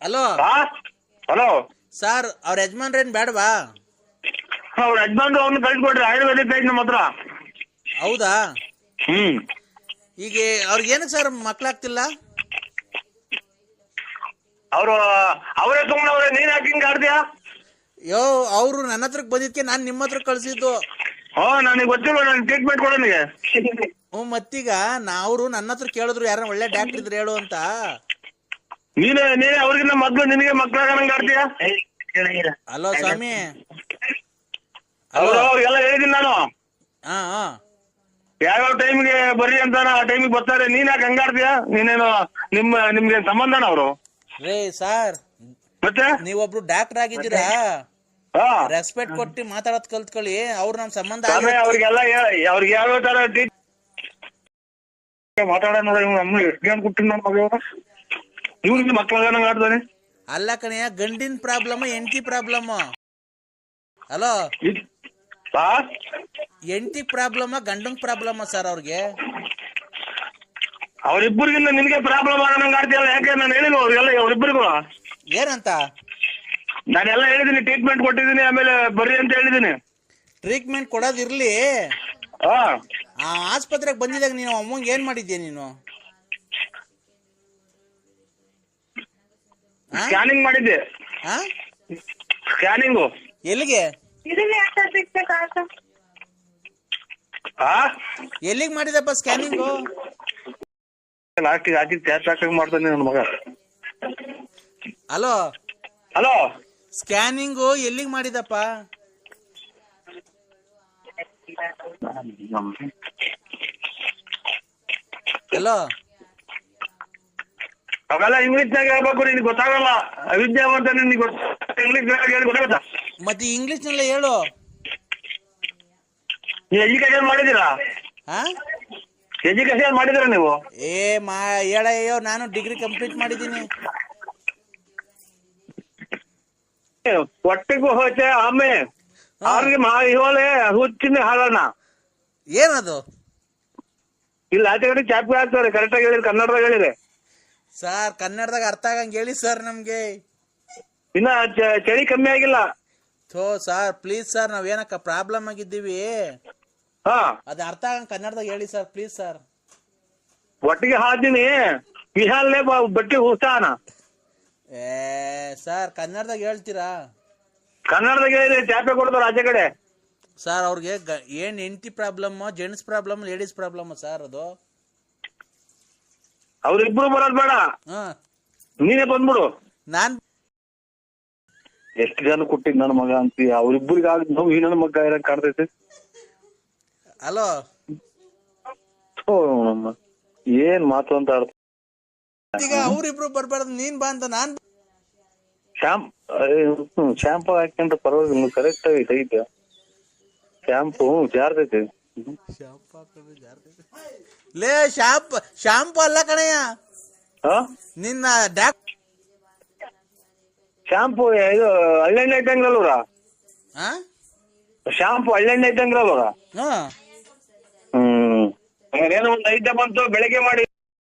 ಹಲೋ ಹಲೋ ಸರ್, ಅವ್ರ ಯಜಮಾನ್ರೇನ್ ಬೇಡವಾ? ಅವ್ರ ಯಜಮಾನ್ರು ಅವ್ನ ಕಳ್ಸಿಕೊಡ್ರಿ, ಆಯುರ್ವೇದಿಕ್ ಐತಿ ನಮ್ಮ ಹತ್ರ. ಹೌದಾ? ಹ್ಮ್. ಈಗ ಅವ್ರಿಗೆ ಏನಕ್ಕೆ ಸರ್ ಮಕ್ಳಾಗ್ತಿಲ್ಲ? ಅವರೇ ಸುಮ್ಮನೆ ನೀನ್ ಯಾಕೆ ಹಿಂಗ್ ಆಡ್ತೀಯಾ? ಯೋ, ಅವ್ರು ನನ್ನ ಹತ್ರಕ್ ಬಂದಿದ್ಕೆ ನಾನ್ ನಿಮ್ಮ ಹತ್ರ ಕಳ್ಸಿದ್ದು. ನನಗೆ ಗೊತ್ತಿಲ್ಲ, ನನ್ ಟ್ರೀಟ್ಮೆಂಟ್ ಕೊಡೋನಿಗೆ. ಮತ್ತೀಗ ಅವ್ರು ನನ್ನ ಹತ್ರ ಕೇಳಿದ್ರು ಯಾರ ಒಳ್ಳೆ ಡಾಕ್ಟರ್ ಇದ್ರೆ ಹೇಳು ಅಂತ. ನೀನೇ ಅವ್ರಿಗಿನ್ನ ಮೊದ್ಲು ನಿನಗೆ ಮಕ್ಳಾಗಂಗ್ ಆಡ್ತೀಯಾ? ಹಲೋ ಸ್ವಾಮಿ, ಅವ್ರಿಗೆಲ್ಲ ಹೇಳಿದೀನಿ ನಾನು. ಹಾ ಹಾ, ಯಾವ್ಯಾವ ಟೈಮ್ಗೆ ಬರ್ರಿ ಅಂತ ಆ ಟೈಮಿಗೆ ಬರ್ತಾರೆ. ನೀನ್ ಯಾಕೆ ಹಂಗಾಡ್ತೀಯಾ? ನೀನೇನು ನಿಮ್ಗೆ ಸಂಬಂಧನ ಅವರು? ರೇ ಸರ್, ಮತ್ತೆ ನೀವೊಬ್ರು ಡಾಕ್ಟರ್ ಆಗಿದ್ದೀರಾ, ರೆಸ್ಪೆಕ್ಟ್ ಕೊಟ್ಟು ಮಾತಾಡೋದ್ ಕಲ್ತ್ಕೊಳ್ಳಿ. ಅವ್ರು ನಮ್ ಸಂಬಂಧ ಅವ್ರಿಗೆಲ್ಲ ಅವ್ರಿಗೆ ಯಾವ್ಯಾವ ತರ ಮಾತಾಡೋಣ. ನಮ್ಗೆ ಎಷ್ಟು ಗಂಟೆ ಕೊಟ್ಟಿನ ನನ್ನ ಮಗ ಇವ್ರಿಗೆ ಮಕ್ಳಾಗಂಗ್ ಆಡ್ತಾನೆ. ಅಲ್ಲ ಕಣಯ್ಯ, ಗಂಡಿನ ಪ್ರಾಬ್ಲಮ್ ಹೆಂಡತಿ ಪ್ರಾಬ್ಲಮ್. ಹಲೋ, ಹೆಂಡತಿ ಪ್ರಾಬ್ಲಮ್ ಗಂಡನ್ ಪ್ರಾಬ್ಲಮ್ ಸರ್ ಅವ್ರಿಗೆ? ಅವ್ರಿಬ್ಬರಿಗಿಂತ ನಿನ್ಗೆ ಪ್ರಾಬ್ಲಮ್ ಆಗಂಗ್ ಆಡ್ತೀಯಲ್ಲ, ಯಾಕೆ? ನಾನು ಹೇಳಿಲ್ವ ಅವ್ರಿಗೆಲ್ಲ, ಅವ್ರಿಬ್ಬರಿಗೂ ಏನಂತ? ನಾನೆಲ್ಲ ಹೇಳಿದೀನಿ, ಟ್ರೀಟ್ಮೆಂಟ್ ಕೊಟ್ಟಿದ್ದೀನಿ, ಆಮೇಲೆ ಬರ್ರಿ ಅಂತ ಹೇಳಿದೀನಿ. ಟ್ರೀಟ್ಮೆಂಟ್ ಕೊಡೋದಿರ್ಲಿ, ಆ ಆಸ್ಪತ್ರೆಗೆ ಬಂದಿದಾಗ ನೀನು ಅಮ್ಮಂಗೆ ಏನ್ ಮಾಡಿದ್ಯಾ ನೀನು? ಸ್ಕ್ಯಾನಿಂಗ್ ಮಾಡಿದ್ದೆ. ಸ್ಕ್ಯಾನಿಂಗು ಎಲ್ಲಿಗೆ? ಆ ಎಲ್ಲಿಗೆ ಮಾಡಿದಪ್ಪ ಸ್ಕ್ಯಾನಿಂಗು? ಲಾಸ್ಟಿಗೆ ಹಾಕಿ ಕ್ಯಾಚ್ ಹಾಕಂಗ್ ಮಾಡ್ತಾನೆ ನನ್ನ ಮಗ. ಹಲೋ ಹಲೋ, ಸ್ಕ್ಯಾನಿಂಗು ಎಲ್ಲಿಗೆ ಮಾಡಿದಪ್ಪ? ಹಲೋ, ಅವೆಲ್ಲ ಇಂಗ್ಲಿಷ್ನಾಗ ಹೇಳ್ಬೇಕು, ನಿನ್ಗೆ ಗೊತ್ತಾಗಲ್ಲ. ಅವಿದ್ಯಾವಂತ ನಿನ್ಗೆ ಇಂಗ್ಲಿಷ್ನಾಗ ಹೇಳಿ ಗೊತ್ತಾಗತ್ತಾ? ಮತ್ತೆ ಇಂಗ್ಲಿಷ್ ನಲ್ಲೇ ಹೇಳು. ನೀವು ಎಜುಕೇಶನ್ ಮಾಡಿದ್ದೀರಾ? ಎಜುಕೇಶನ್ ಮಾಡಿದಿರ ನೀವು? ಹೇಳಯ್ಯೋ, ನಾನು ಡಿಗ್ರಿ ಕಂಪ್ಲೀಟ್ ಮಾಡಿದ್ದೀನಿ. ಒಟ್ಟಿಗೂ ಹೋಯ್ತೆ ಆಮೆ ಅವ್ರಿಗೆ ಇವಳೆ ಹುಚ್ಚಿನ ಹಾಳಣ್ಣ. ಏನದು? ಇಲ್ಲ ಆಚೆ ಕಡೆ ಚಾಪಿ ಹಾಕ್ತಾರೆ. ಕರೆಕ್ಟಾಗಿ ಹೇಳಿರಿ, ಕನ್ನಡದಾಗ ಹೇಳಿರಿ ಸರ್. ಕನ್ನಡದಾಗ ಅರ್ಥ ಆಗಂಗ್ ಹೇಳಿ ಸರ್ ನಮ್ಗೆ. ಇನ್ನ ಚಳಿ ಕಮ್ಮಿ ಆಗಿಲ್ಲ. ಸರ್ ಪ್ಲೀಸ್ ಸರ್, ನಾವೇನಕ್ಕ ಪ್ರಾಬ್ಲಮ್ ಆಗಿದ್ದೀವಿ, ಅದ ಅರ್ಥ ಆಗಂಗ್ ಕನ್ನಡದಾಗ ಹೇಳಿ ಸರ್, ಪ್ಲೀಸ್ ಸರ್. ಒಟ್ಟಿಗೆ ಹಾಕ್ತೀನಿ, ವಿಹಾಲ್ನೇ ಬಟ್ಟೆ ಹುಸ್ತಾನ. ಸರ್ ಕನ್ನಡದಾಗ ಹೇಳ್ತೀರಾ? ಕನ್ನಡದಾಗ ಹೇಳಿರಿ, ಚಾಪೆ ಕೊಡ್ತಾರ ಆಚೆ ಕಡೆ. ಸರ್ ಅವ್ರಿಗೆ ಏನ್ ಹೆಂಡತಿ problem, gents problem, ladies problem sir ಅದು? ಅವ್ರಿಬ್ರು ಬರೋದ್ ಬೇಡ, ನೀನೇ ಬಂದ್ಬಿಡು. ನಾನ್ ಎಷ್ಟು ಜನ ಕೊಟ್ಟಿದ್ ನನ್ನ ಮಗ ಅಂತ ಅವ್ರಿಬ್ರಿಗೆ ಆಗ ನೋವು ಈ ನನ್ನ ಮಗ ಇರಂಗ್ ಕಾಣ್ತೈತೆ. ಹಲೋ, ಏನ್ ಮಾತು ಅಂತ ಅರ್ಥ. ಈಗ ಅವ್ರಿಬ್ರು ಬರ್ಬಾರ್ದು, ನೀನ್ ಬಾ ಅಂತ ನಾನ್ ಶಾಂಪು ಹಾಕೊಂಡ್ರೆ ಪರವಾಗಿಲ್ಲ, ಕರೆಕ್ಟ್ ಐತೆ ಶಾಂಪು ಜಾರ್ತೈತೆ. ಲೇ ಶಾಂಪು ಅಲ್ಲ ಕಣಯ್ಯ, ನಿನ್ನ ಶಾಂಪು ಇದು ಹಳ್ಳೆಣ್ಣೆ ಐತಂಗ್ರಲ್ವ್ರ? ಶಾಂಪು ಹಳ್ಳೆಣ್ಣೆ ಐತಂಗ್ರಲ್ವ್ರ? ಏನೋ ಒಂದು ಐಟಮ್ ಬಂತು ಬೆಳಗ್ಗೆ ಮಾಡಿ